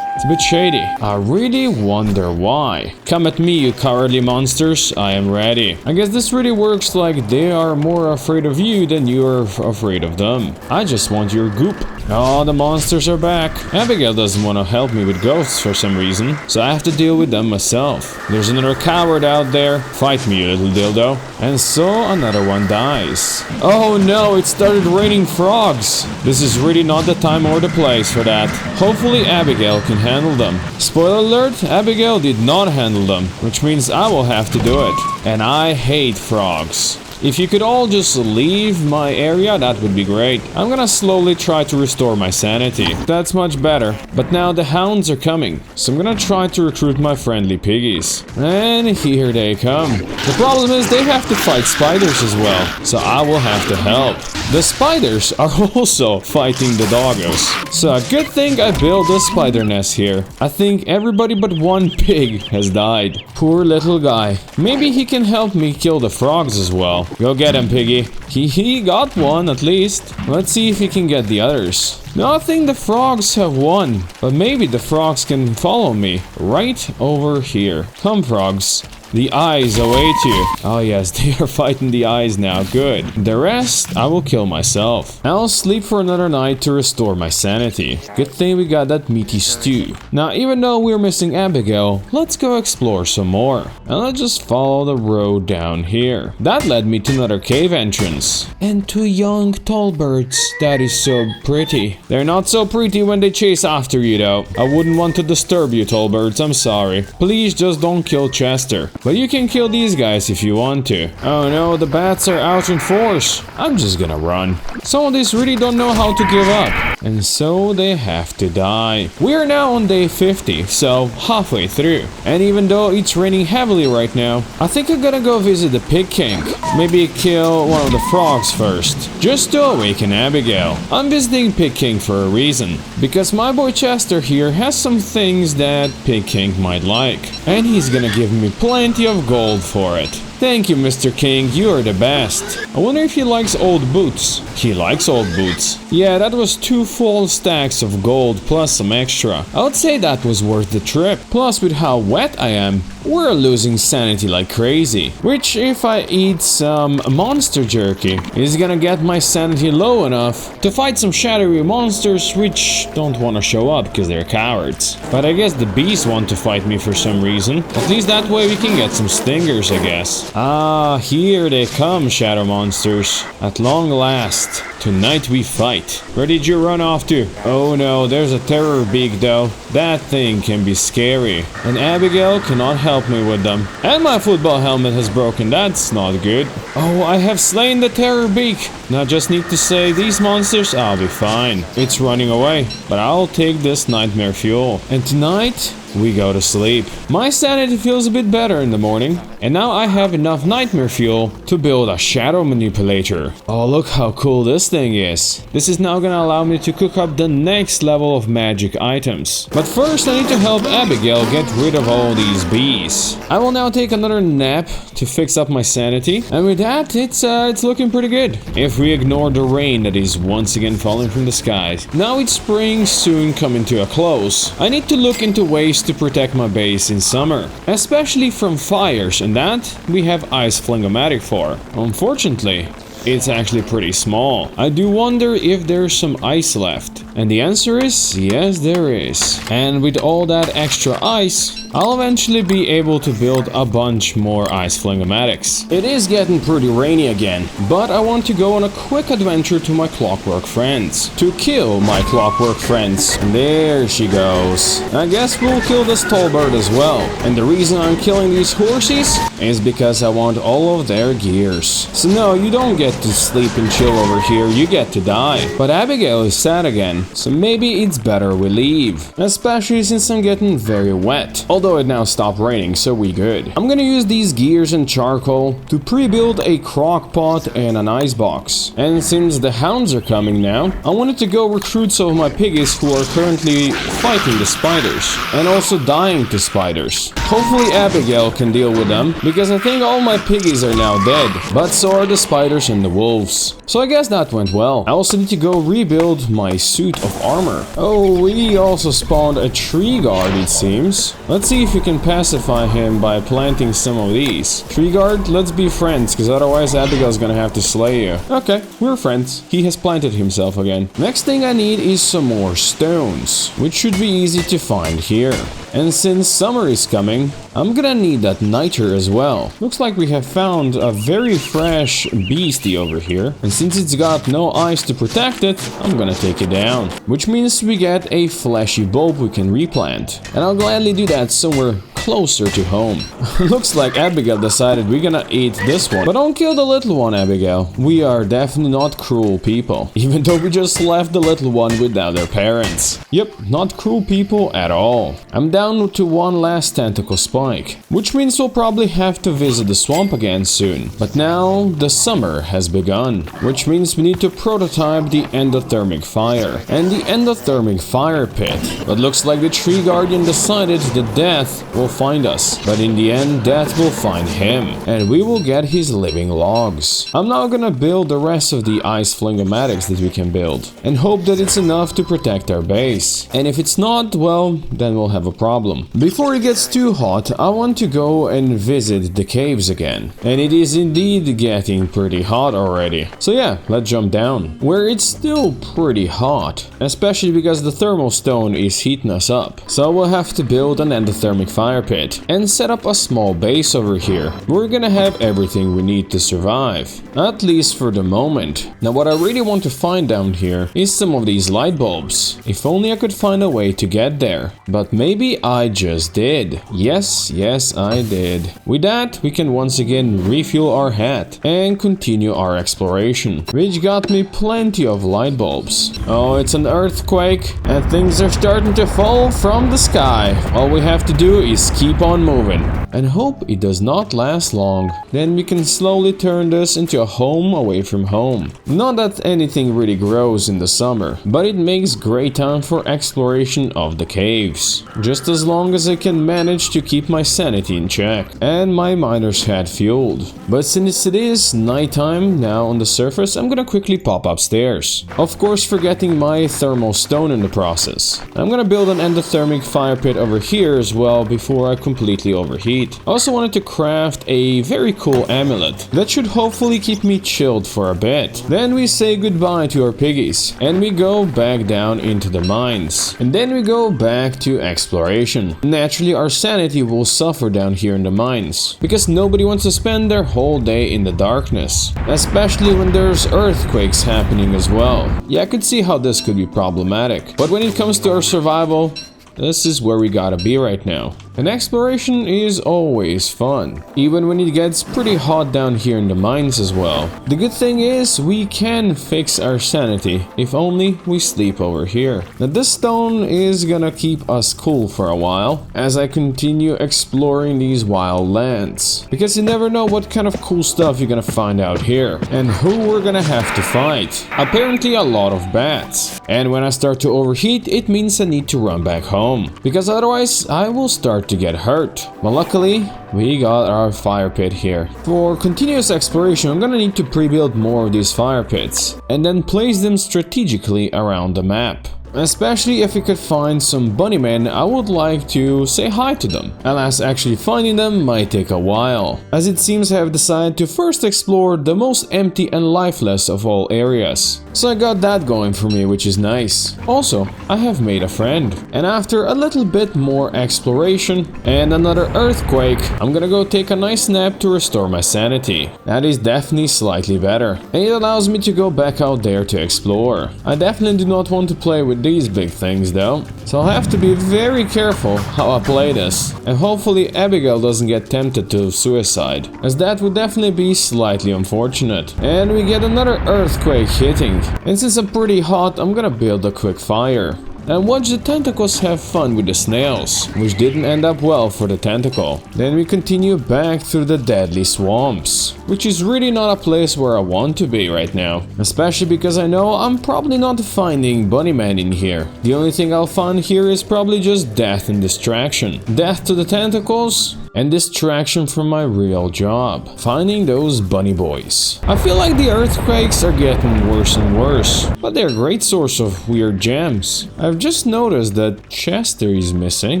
it's a bit shady. I really wonder why. Come at me, you cowardly monsters. I am ready. I guess this really works like they are more afraid of you than you are afraid of them. I just want your goop. Oh, the monsters are back. Abigail doesn't want to help me with ghosts for some reason, so I have to deal with them myself. There's another coward out there. Fight me, you little dildo. And so another one dies. Oh no, it started raining frogs. This is really not the time or the place for that. Hopefully Abigail can handle them. Spoiler alert, Abigail did not handle them, which means I will have to do it. And I hate frogs. If you could all just leave my area, that would be great. I'm gonna slowly try to restore my sanity. That's much better. But now the hounds are coming, so I'm gonna try to recruit my friendly piggies. And here they come. The problem is they have to fight spiders as well, so I will have to help. The spiders are also fighting the doggos. So a good thing I built a spider nest here. I think everybody but one pig has died. Poor little guy. Maybe he can help me kill the frogs as well. Go get him, piggy. He got one at least. Let's see if he can get the others. No, I think the frogs have won, but maybe the frogs can follow me right over here. Come, frogs. The eyes await you. Oh yes, they are fighting the eyes now. Good. The rest, I will kill myself. I'll sleep for another night to restore my sanity. Good thing we got that meaty stew. Now, even though we're missing Abigail, let's go explore some more. And let's just follow the road down here. That led me to another cave entrance. And two young tall birds. That is so pretty. They're not so pretty when they chase after you though. I wouldn't want to disturb you, tall birds. I'm sorry. Please just don't kill Chester. But you can kill these guys if you want to. Oh no, the bats are out in force. I'm just gonna run. Some of these really don't know how to give up. And so they have to die. We are now on day 50, so halfway through. And even though it's raining heavily right now, I think I'm gonna go visit the Pig King. Maybe kill one of the frogs first, just to awaken Abigail. I'm visiting Pig King for a reason, because my boy Chester here has some things that Pig King might like. And he's gonna give me plenty of gold for it. Thank you, Mr. King, you are the best. I wonder if he likes old boots. He likes old boots. Yeah, that was 2 full stacks of gold plus some extra. I would say that was worth the trip. Plus, with how wet I am, we're losing sanity like crazy. Which, if I eat some monster jerky, is gonna get my sanity low enough to fight some shadowy monsters which don't want to show up because they're cowards. But I guess the bees want to fight me for some reason. At least that way we can get some stingers, I guess. Ah, here they come, shadow monsters. At long last. Tonight we fight. Where did you run off to? Oh no, there's a terror beak though. That thing can be scary. And Abigail cannot help me with them. And my football helmet has broken. That's not good. Oh, I have slain the terror beak. Now just need to say these monsters, I'll be fine. It's running away, but I'll take this nightmare fuel. And tonight, we go to sleep. My sanity feels a bit better in the morning. And now I have enough nightmare fuel to build a shadow manipulator. Oh, look how cool this thing is. This is now gonna allow me to cook up the next level of magic items. But first I need to help Abigail get rid of all these bees. I will now take another nap to fix up my sanity. And with that, it's looking pretty good. If we ignore the rain that is once again falling from the skies. Now it's spring, soon coming to a close. I need to look into ways to protect my base in summer. Especially from fires, and that we have Ice Flingomatic for. Unfortunately, it's actually pretty small. I do wonder if there's some ice left. And the answer is, yes there is. And with all that extra ice, I'll eventually be able to build a bunch more Ice Flingomatics. It is getting pretty rainy again, but I want to go on a quick adventure to my clockwork friends. To kill my clockwork friends. And there she goes. I guess we'll kill this tall bird as well. And the reason I'm killing these horses is because I want all of their gears. So no, you don't get to sleep and chill over here, you get to die. But Abigail is sad again, so maybe it's better we leave. Especially since I'm getting very wet. Although it now stopped raining, so we good. I'm gonna use these gears and charcoal to pre-build a crock pot and an ice box. And since the hounds are coming now, I wanted to go recruit some of my piggies who are currently fighting the spiders. And also dying to spiders. Hopefully Abigail can deal with them, because I think all my piggies are now dead. But so are the spiders and the wolves. So I guess that went well. I also need to go rebuild my suit of armor. Oh, we also spawned a tree guard, it seems. Let's see if we can pacify him by planting some of these. Tree guard, let's be friends, because otherwise Abigail's gonna have to slay you. Okay, we're friends. He has planted himself again. Next thing I need is some more stones, which should be easy to find here. And since summer is coming, I'm gonna need that niter as well. Looks like we have found a very fresh beastie over here. And since it's got no ice to protect it, I'm gonna take it down. Which means we get a fleshy bulb we can replant. And I'll gladly do that somewhere closer to home. Looks like Abigail decided we're gonna eat this one. But don't kill the little one, Abigail. We are definitely not cruel people. Even though we just left the little one without their parents. Yep, not cruel people at all. I'm down to one last tentacle spike. Which means we'll probably have to visit the swamp again soon. But now, the summer has begun. Which means we need to prototype the endothermic fire. And the endothermic fire pit. But looks like the tree guardian decided that death will find us. But in the end, death will find him. And we will get his living logs. I'm now gonna build the rest of the ice flingomatics that we can build. And hope that it's enough to protect our base. And if it's not, well, then we'll have a problem. Before it gets too hot, I want to go and visit the caves again. And it is indeed getting pretty hot already. So yeah, let's jump down. Where it's still pretty hot. Especially because the thermal stone is heating us up. So we'll have to build an endothermic fire pit and set up a small base over here. We're gonna have everything we need to survive. At least for the moment. Now what I really want to find down here is some of these light bulbs. If only I could find a way to get there. But maybe I just did. Yes, I did. With that, we can once again refuel our hat and continue our exploration. Which got me plenty of light bulbs. Oh, it's an earthquake and things are starting to fall from the sky. All we have to do is keep on moving and hope it does not last long. Then we can slowly turn this into a home away from home. Not that anything really grows in the summer, but it makes great time for exploration of the caves. Just as long as I can manage to keep my sanity in check and my miner's hat fueled. But since it is nighttime now on the surface, I'm gonna quickly pop upstairs. Of course, forgetting my thermal stone in the process. I'm gonna build an endothermic fire pit over here as well before before I completely overheat. I also wanted to craft a very cool amulet that should hopefully keep me chilled for a bit. Then we say goodbye to our piggies and we go back down into the mines. And then we go back to exploration. Naturally, our sanity will suffer down here in the mines because nobody wants to spend their whole day in the darkness, especially when there's earthquakes happening as well. Yeah, I could see how this could be problematic, but when it comes to our survival, this is where we gotta be right now. And exploration is always fun, even when it gets pretty hot down here in the mines as well. The good thing is we can fix our sanity if only we sleep over here. Now this stone is gonna keep us cool for a while as I continue exploring these wild lands, because you never know what kind of cool stuff you're gonna find out here and who we're gonna have to fight. Apparently a lot of bats. And when I start to overheat, it means I need to run back home, because otherwise I will start to get hurt. But luckily, we got our fire pit here. For continuous exploration, I'm gonna need to pre-build more of these fire pits and then place them strategically around the map. Especially if we could find some bunnymen, I would like to say hi to them. Alas, actually finding them might take a while, as it seems I have decided to first explore the most empty and lifeless of all areas. So I got that going for me, which is nice. Also, I have made a friend. And after a little bit more exploration and another earthquake, I'm gonna go take a nice nap to restore my sanity. That is definitely slightly better. And it allows me to go back out there to explore. I definitely do not want to play with these big things though, so I'll have to be very careful how I play this, and hopefully Abigail doesn't get tempted to suicide, as that would definitely be slightly unfortunate. And we get another earthquake hitting, and since I'm pretty hot, I'm gonna build a quick fire and watch the tentacles have fun with the snails, which didn't end up well for the tentacle. Then we continue back through the deadly swamps, which is really not a place where I want to be right now, especially because I know I'm probably not finding bunnyman in here. The only thing I'll find here is probably just death and distraction. Death to the tentacles and distraction from my real job, finding those bunny boys. I feel like the earthquakes are getting worse and worse, but they're a great source of weird gems. I've just noticed that Chester is missing.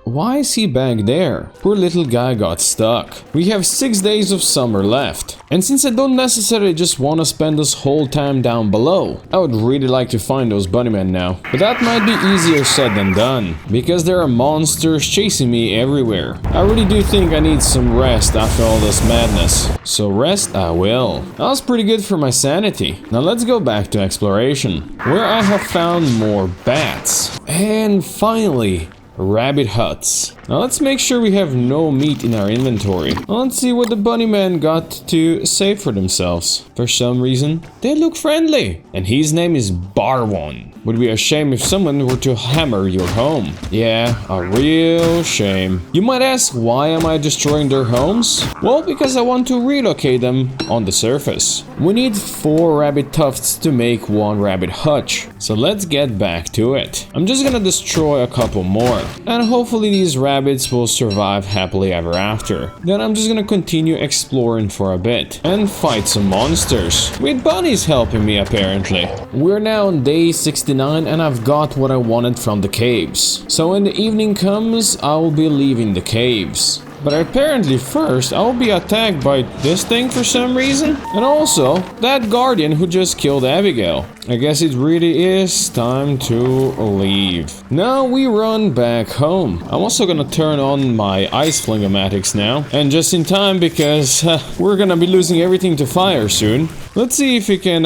Why is he back there? Poor little guy got stuck. We have 6 days of summer left, and since I don't necessarily just want to spend this whole time down below, I would really like to find those bunnymen now. But that might be easier said than done, because there are monsters chasing me everywhere. I really do think I need some rest after all this madness. So rest I will. That was pretty good for my sanity. Now let's go back to exploration, where I have found more bats. And finally, rabbit huts. Now let's make sure we have no meat in our inventory. Now let's see what the bunnymen got to say for themselves. For some reason, they look friendly. And his name is Barwon. Would be a shame if someone were to hammer your home. Yeah, a real shame. You might ask, why am I destroying their homes? Well, because I want to relocate them on the surface. We need 4 rabbit tufts to make 1 rabbit hutch. So let's get back to it. I'm just gonna destroy a couple more, and hopefully these rabbits will survive happily ever after. Then I'm just gonna continue exploring for a bit and fight some monsters, with bunnies helping me apparently. We're now on day 69 and I've got what I wanted from the caves. So when the evening comes, I will be leaving the caves. But apparently first I will be attacked by this thing for some reason. And also that guardian who just killed Abigail. I guess it really is time to leave. Now we run back home. I'm also gonna turn on my ice flingomatics now. And just in time, because we're gonna be losing everything to fire soon. Let's see if we can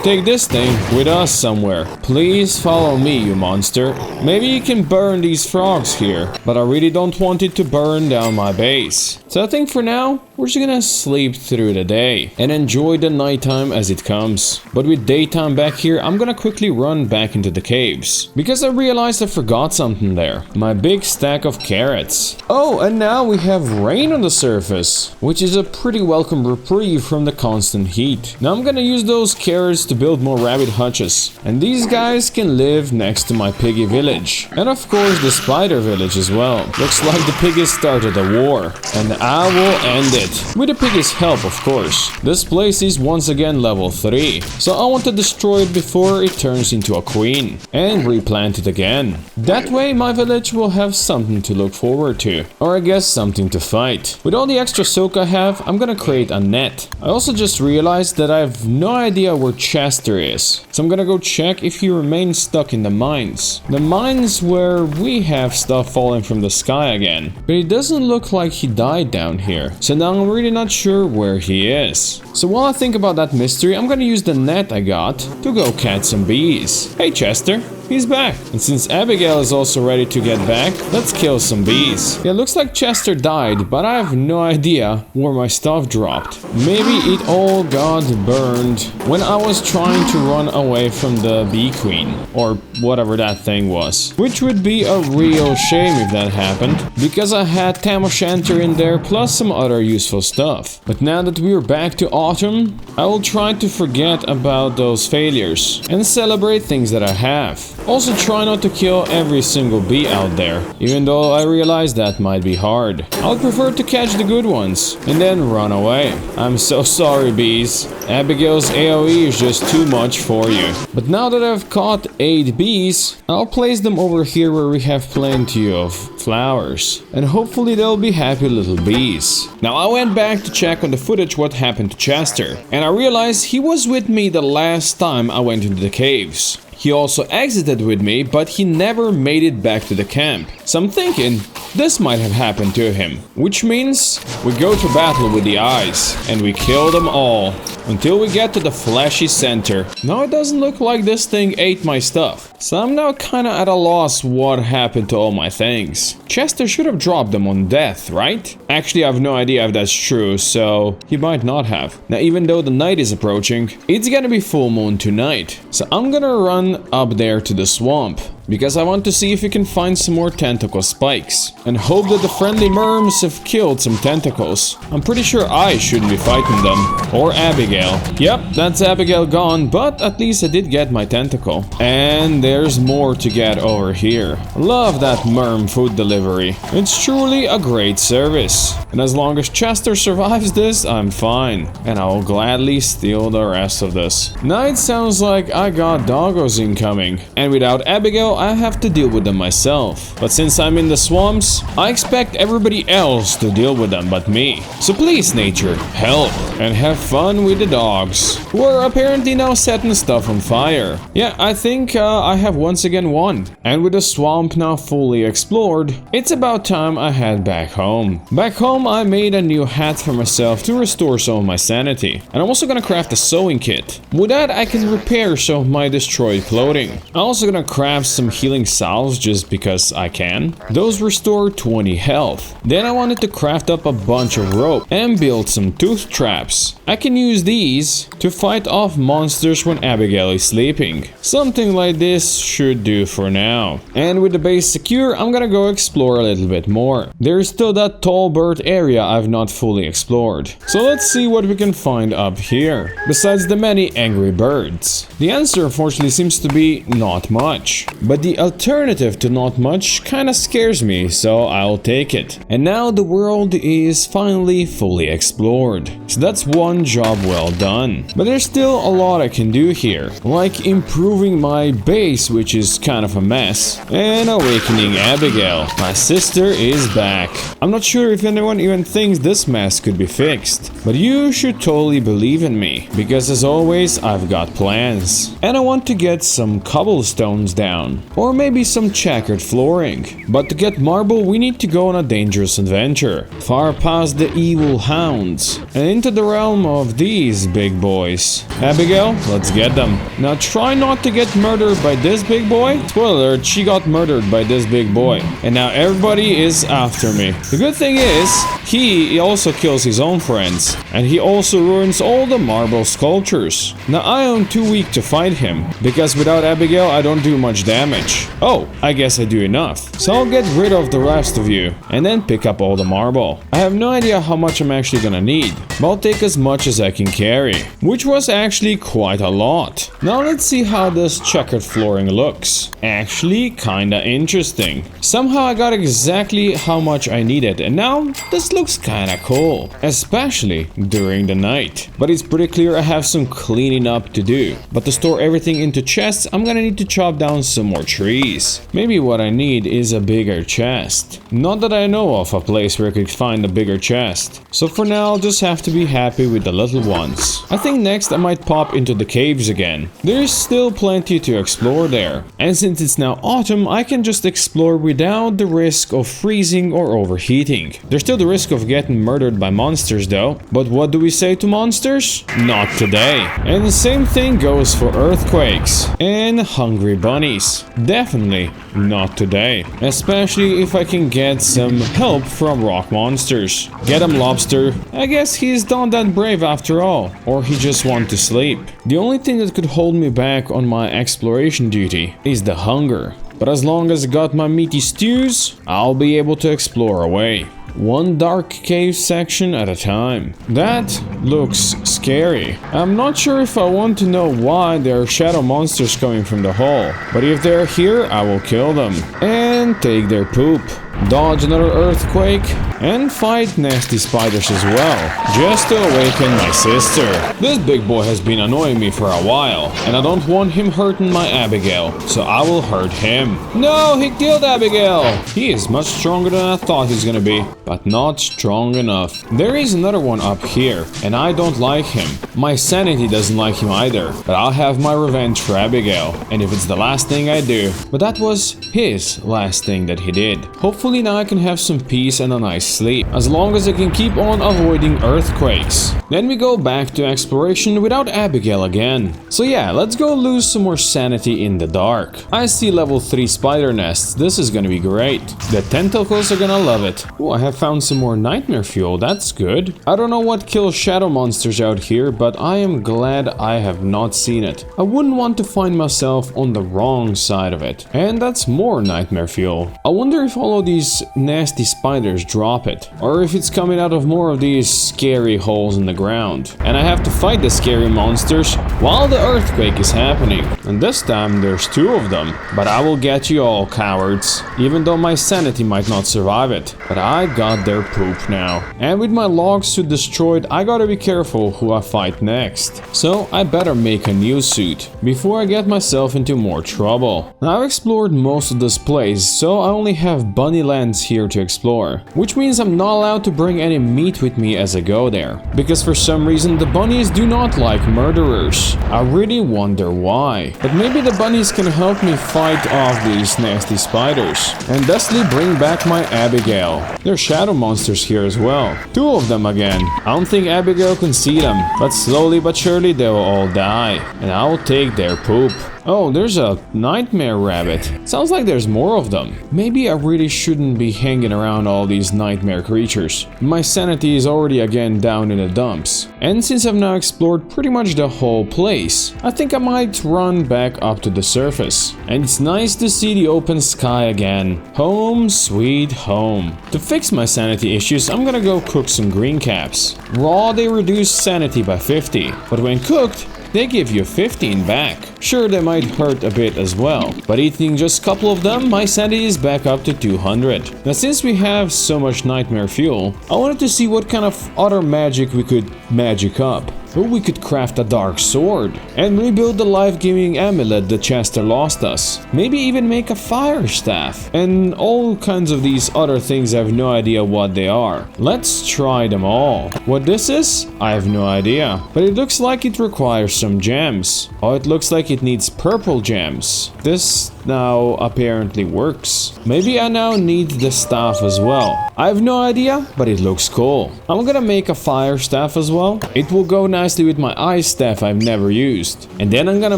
take this thing with us somewhere. Please follow me, you monster. Maybe you can burn these frogs here, but I really don't want it to burn down my base. So I think for now, we're just gonna sleep through the day and enjoy the nighttime as it comes. But with daytime back here, I'm gonna quickly run back into the caves, because I realized I forgot something there. My big stack of carrots. Oh, and now we have rain on the surface, which is a pretty welcome reprieve from the constant heat. Now I'm gonna use those carrots to build more rabbit hutches, and these guys can live next to my piggy village, and of course the spider village as well. Looks like the piggies started a war, and I will end it. it. With the piggy's help, of course. This place is once again level 3. So I want to destroy it before it turns into a queen. And replant it again. That way my village will have something to look forward to. Or I guess something to fight. With all the extra silk I have, I'm gonna create a net. I also just realized that I have no idea where Chester is. So I'm gonna go check if he remains stuck in the mines. The mines where we have stuff falling from the sky again. But it doesn't look like he died down here. So now I'm really not sure where he is. So while I think about that mystery, I'm gonna use the net I got to go catch some bees. Hey Chester, he's back. And since Abigail is also ready to get back, let's kill some bees. Yeah, looks like Chester died, but I have no idea where my stuff dropped. Maybe it all got burned when I was trying to run away from the bee queen, or whatever that thing was. Which would be a real shame if that happened, because I had Tam O'Shanter in there plus some other useful stuff. But now that we're back to autumn, I will try to forget about those failures and celebrate things that I have. Also try not to kill every single bee out there, even though I realize that might be hard. I would prefer to catch the good ones and then run away. I'm so sorry, bees. Abigail's AoE is just too much for you. But now that I've caught 8 bees, I'll place them over here where we have plenty of flowers. And hopefully they'll be happy little bees. Now I went back to check on the footage what happened to Chester, and I realized he was with me the last time I went into the caves. He also exited with me, but he never made it back to the camp. So I'm thinking, this might have happened to him. Which means, we go to battle with the eyes, and we kill them all. Until we get to the fleshy center. Now it doesn't look like this thing ate my stuff. So I'm now kinda at a loss what happened to all my things. Chester should have dropped them on death, right? Actually, I have no idea if that's true, so he might not have. Now even though the night is approaching, it's gonna be full moon tonight. So I'm gonna run up there to the swamp, because I want to see if we can find some more tentacle spikes. And hope that the friendly merms have killed some tentacles. I'm pretty sure I shouldn't be fighting them. Or Abigail. Yep, that's Abigail gone, but at least I did get my tentacle. And there's more to get over here. Love that merm food delivery. It's truly a great service. And as long as Chester survives this, I'm fine. And I will gladly steal the rest of this. Now it sounds like I got doggos incoming. And without Abigail, I have to deal with them myself. But since I'm in the swamps, I expect everybody else to deal with them but me. So please, nature, help and have fun with the dogs, who are apparently now setting stuff on fire. Yeah, I think I have once again won. And with the swamp now fully explored, it's about time I head back home. Back home, I made a new hat for myself to restore some of my sanity. And I'm also gonna craft a sewing kit. With that, I can repair some of my destroyed clothing. I'm also gonna craft some healing salves just because I can. Those restore 20 health. Then I wanted to craft up a bunch of rope and build some tooth traps. I can use these to fight off monsters when Abigail is sleeping. Something like this should do for now. And with the base secure, I'm gonna go explore a little bit more. There's still that tall bird area I've not fully explored. So let's see what we can find up here, besides the many angry birds. The answer unfortunately seems to be not much. But the alternative to not much kinda scares me, so I'll take it. And now the world is finally fully explored. So that's one job well done. But there's still a lot I can do here, like improving my base, which is kind of a mess, and awakening Abigail. My sister is back. I'm not sure if anyone even thinks this mess could be fixed, but you should totally believe in me, because as always, I've got plans. And I want to get some cobblestones down, or maybe some checkered flooring. But to get marble, we need to go on a dangerous adventure, far past the evil hounds, and into the realm of these big boys. Abigail, let's get them. Now try not to get murdered by this big boy. Spoiler alert, she got murdered by this big boy. And now everybody is after me. The good thing is, he also kills his own friends. And he also ruins all the marble sculptures. Now I am too weak to fight him, because without Abigail I don't do much damage. damage. Oh, I guess I do enough. So I'll get rid of the rest of you and then pick up all the marble. I have no idea how much I'm actually gonna need, but I'll take as much as I can carry, which was actually quite a lot. Now let's see how this checkered flooring looks. Actually kinda interesting. Somehow I got exactly how much I needed, and now this looks kinda cool, especially during the night. But it's pretty clear I have some cleaning up to do. But to store everything into chests, I'm gonna need to chop down some more trees. Maybe what I need is a bigger chest. Not that I know of a place where I could find a bigger chest. So for now, I'll just have to be happy with the little ones. I think next I might pop into the caves again. There's still plenty to explore there. And since it's now autumn, I can just explore without the risk of freezing or overheating. There's still the risk of getting murdered by monsters though. But what do we say to monsters? Not today. And the same thing goes for earthquakes and hungry bunnies. Definitely not today. Especially if I can get some help from rock monsters. Get him, lobster. I guess he's not that brave after all. Or he just wants to sleep. The only thing that could hold me back on my exploration duty is the hunger. But as long as I got my meaty stews, I'll be able to explore away. One dark cave section at a time. That looks scary. I'm not sure if I want to know why there are shadow monsters coming from the hole, but if they're here, I will kill them and take their poop. Dodge another earthquake and fight nasty spiders as well, just to awaken my sister. This big boy has been annoying me for a while, and I don't want him hurting my Abigail, so I will hurt him. No, he killed Abigail! He is much stronger than I thought he's gonna be, but not strong enough. There is another one up here, and I don't like him. My sanity doesn't like him either, but I'll have my revenge for Abigail, and if it's the last thing I do. But that was his last thing that he did. Hopefully now I can have some peace and a nice sleep, as long as I can keep on avoiding earthquakes. Then we go back to exploration without Abigail again. So yeah, let's go lose some more sanity in the dark. I see level 3 spider nests. This is gonna be great. The tentacles are gonna love it. Oh, I have found some more nightmare fuel. That's good. I don't know what kills shadow monsters out here, but I am glad I have not seen it. I wouldn't want to find myself on the wrong side of it. And that's more nightmare fuel. I wonder if all of these nasty spiders drop it, or if it's coming out of more of these scary holes in the ground. And I have to fight the scary monsters while the earthquake is happening. And this time there's 2 of them. But I will get you all, cowards. Even though my sanity might not survive it. But I got their poop now. And with my log suit destroyed, I gotta be careful who I fight next. So I better make a new suit before I get myself into more trouble. Now I've explored most of this place, so I only have bunny lands here to explore, which means I'm not allowed to bring any meat with me as I go there, because for some reason the bunnies do not like murderers. I really wonder why, but maybe the bunnies can help me fight off these nasty spiders and thusly bring back my Abigail. There are shadow monsters here as well, 2 of them again. I don't think Abigail can see them, but slowly but surely they will all die, and I will take their poop. Oh, there's a nightmare rabbit. Sounds like there's more of them. Maybe I really shouldn't be hanging around all these nightmare creatures. My sanity is already again down in the dumps. And since I've now explored pretty much the whole place, I think I might run back up to the surface. And it's nice to see the open sky again. Home sweet home. To fix my sanity issues, I'm gonna go cook some green caps. Raw, they reduce sanity by 50, but when cooked, they give you 15 back. Sure, they might hurt a bit as well, but eating just a couple of them, my sanity is back up to 200. Now since we have so much nightmare fuel, I wanted to see what kind of other magic we could magic up. Or we could craft a dark sword and rebuild the life-giving amulet that Chester lost us. Maybe even make a fire staff and all kinds of these other things. I have no idea what they are. Let's try them all. What this is? I have no idea, but it looks like it requires some gems. Oh, it looks like it needs purple gems. This now apparently works. Maybe I now need the staff as well. I have no idea, but it looks cool. I'm gonna make a fire staff as well. It will go nicely with my ice staff I've never used. And then I'm gonna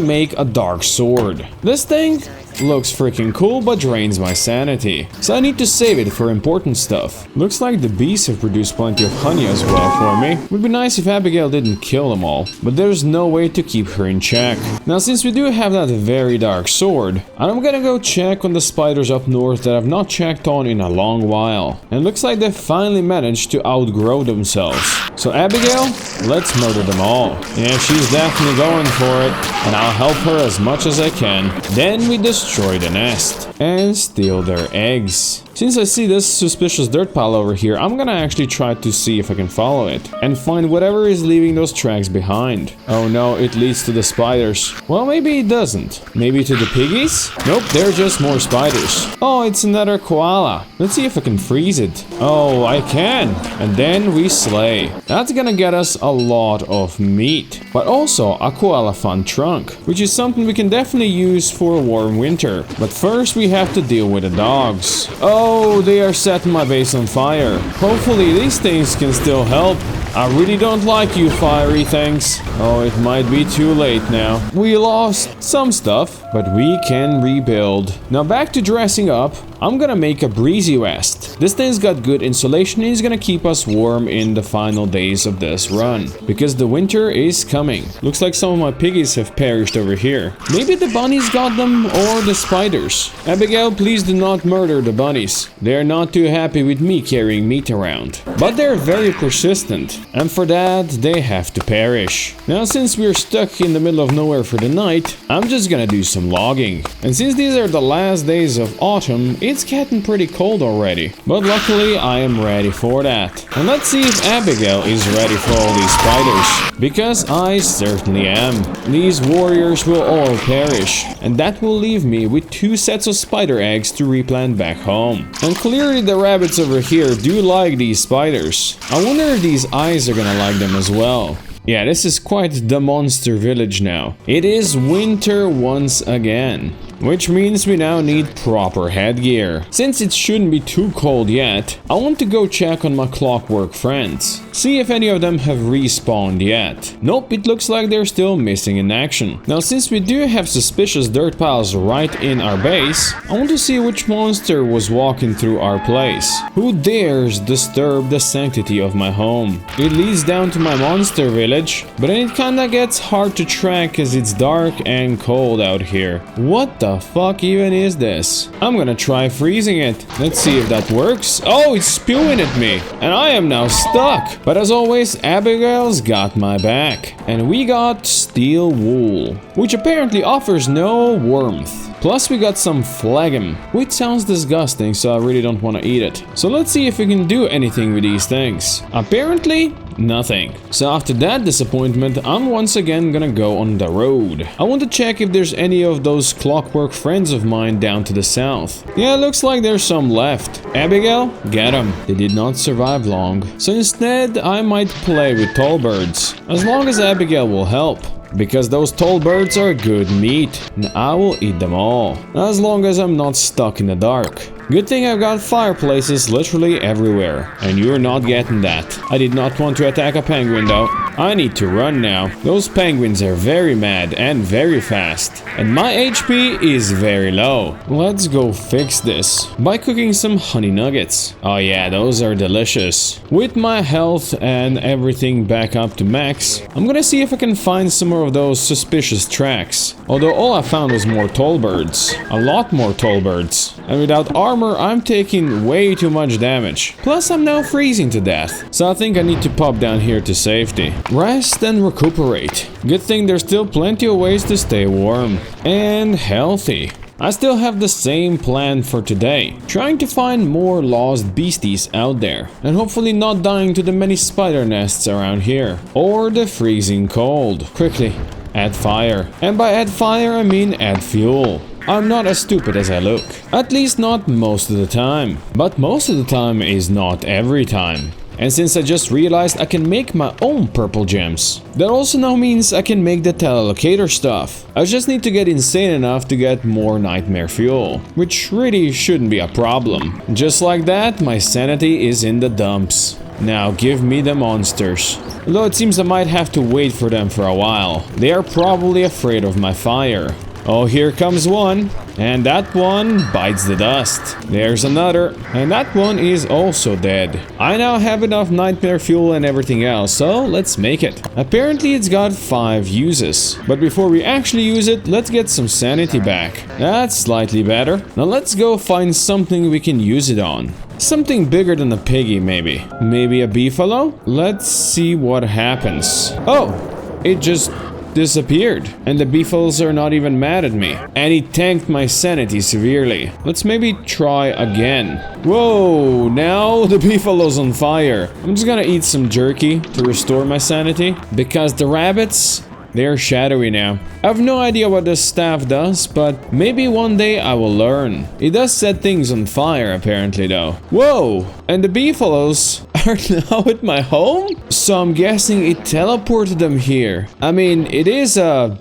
make a dark sword. This thing Looks freaking cool, but drains my sanity. So I need to save it for important stuff. Looks like the bees have produced plenty of honey as well for me. Would be nice if Abigail didn't kill them all, but there's no way to keep her in check. Now, since we do have that very dark sword, I'm gonna go check on the spiders up north that I've not checked on in a long while. And it looks like they finally managed to outgrow themselves. So Abigail, let's murder them all. Yeah, she's definitely going for it, and I'll help her as much as I can. Then we destroy the nest and steal their eggs. Since I see this suspicious dirt pile over here, I'm gonna actually try to see if I can follow it and find whatever is leaving those tracks behind. Oh no, it leads to the spiders. Well, maybe it doesn't. Maybe to the piggies? Nope, they're just more spiders. Oh, it's another koala. Let's see if I can freeze it. Oh, I can. And then we slay. That's gonna get us a lot of meat, but also a koala fun trunk, which is something we can definitely use for a warm winter. But first we have to deal with the dogs. Oh, they are setting my base on fire. Hopefully these things can still help. I really don't like you fiery things. Oh, it might be too late now. We lost some stuff, but we can rebuild. Now back to dressing up. I'm gonna make a breezy vest. This thing's got good insulation and is gonna keep us warm in the final days of this run, because the winter is coming. Looks like some of my piggies have perished over here. Maybe the bunnies got them, or the spiders. Abigail, please do not murder the bunnies. They're not too happy with me carrying meat around. But they're very persistent, and for that they have to perish. Now, since we're stuck in the middle of nowhere for the night, I'm just gonna do some logging. And since these are the last days of autumn, it's getting pretty cold already. But luckily I am ready for that. And let's see if Abigail is ready for all these spiders, because I certainly am. These warriors will all perish, and that will leave me with 2 sets of spider eggs to replant back home. And clearly the rabbits over here do like these spiders. I wonder if these eyes are gonna like them as well. Yeah, this is quite the monster village now. It is winter once again, which means we now need proper headgear. Since it shouldn't be too cold yet, I want to go check on my clockwork friends. See if any of them have respawned yet. Nope, it looks like they're still missing in action. Now, since we do have suspicious dirt piles right in our base, I want to see which monster was walking through our place. Who dares disturb the sanctity of my home? It leads down to my monster village, but then it kinda gets hard to track as it's dark and cold out here. What the fuck even is this? I'm gonna try freezing it. Let's see if that works. Oh, it's spewing at me, and I am now stuck. But as always, Abigail's got my back. And we got steel wool, which apparently offers no warmth. Plus we got some phlegm, which sounds disgusting, so I really don't want to eat it. So let's see if we can do anything with these things. Apparently, nothing. So after that disappointment, I'm once again gonna go on the road. I want to check if there's any of those clockwork friends of mine down to the south. Yeah, looks like there's some left. Abigail, get them. They did not survive long. So instead, I might play with tall birds, as long as Abigail will help. Because those tall birds are good meat, and I will eat them all, as long as I'm not stuck in the dark. Good thing I've got fireplaces literally everywhere, and you're not getting that. I did not want to attack a penguin though. I need to run now. Those penguins are very mad and very fast, and my HP is very low. Let's go fix this by cooking some honey nuggets. Oh yeah, those are delicious. With my health and everything back up to max, I'm gonna see if I can find some more of those suspicious tracks. Although all I found was more tall birds. A lot more tall birds. And without armor, I'm taking way too much damage. Plus, I'm now freezing to death. So I think I need to pop down here to safety. Rest and recuperate. Good thing there's still plenty of ways to stay warm and healthy. I still have the same plan for today, trying to find more lost beasties out there, and hopefully not dying to the many spider nests around here, or the freezing cold. Quickly, add fire. And by add fire, I mean add fuel. I'm not as stupid as I look. At least not most of the time. But most of the time is not every time. And since I just realized I can make my own purple gems, that also now means I can make the telelocator stuff. I just need to get insane enough to get more nightmare fuel, which really shouldn't be a problem. Just like that, my sanity is in the dumps. Now give me the monsters. Although it seems I might have to wait for them for a while. They are probably afraid of my fire. Oh, here comes one. And that one bites the dust. There's another. And that one is also dead. I now have enough nightmare fuel and everything else, so let's make it. Apparently it's got 5 uses. But before we actually use it, let's get some sanity back. That's slightly better. Now let's go find something we can use it on. Something bigger than a piggy, maybe. Maybe a beefalo? Let's see what happens. Oh, it just disappeared. And the beefaloes are not even mad at me. And it tanked my sanity severely. Let's maybe try again. Whoa, now the beefalo's on fire. I'm just gonna eat some jerky to restore my sanity. Because the rabbits, they're shadowy now. I have no idea what this staff does, but maybe one day I will learn. It does set things on fire, apparently, though. Whoa! And the beefaloes are now at my home? So I'm guessing it teleported them here. I mean, it is a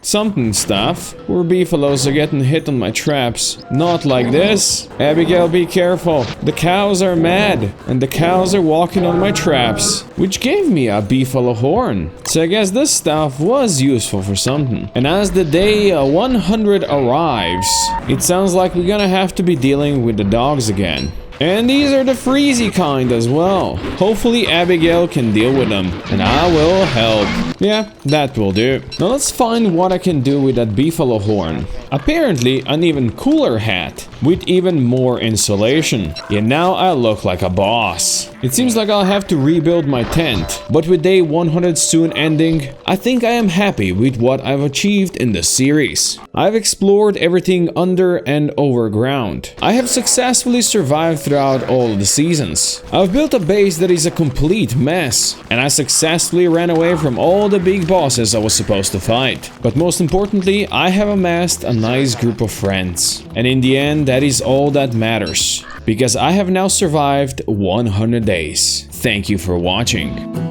something stuff. Poor beefaloes are getting hit on my traps. Not like this. Abigail, be careful. The cows are mad. And the cows are walking on my traps. Which gave me a beefalo horn. So I guess this stuff was useful for something. And as the day 100 arrives, it sounds like we're gonna have to be dealing with the dogs again. And these are the freezy kind as well. Hopefully Abigail can deal with them, and I will help. Yeah, that will do. Now let's find what I can do with that beefalo horn. Apparently an even cooler hat, with even more insulation. Yeah, now I look like a boss. It seems like I'll have to rebuild my tent, but with day 100 soon ending, I think I am happy with what I've achieved in this series. I've explored everything under and over ground. I have successfully survived throughout all of the seasons. I've built a base that is a complete mess, and I successfully ran away from all the big bosses I was supposed to fight. But most importantly, I have amassed a nice group of friends. And in the end, that is all that matters, because I have now survived 100 days. Thank you for watching.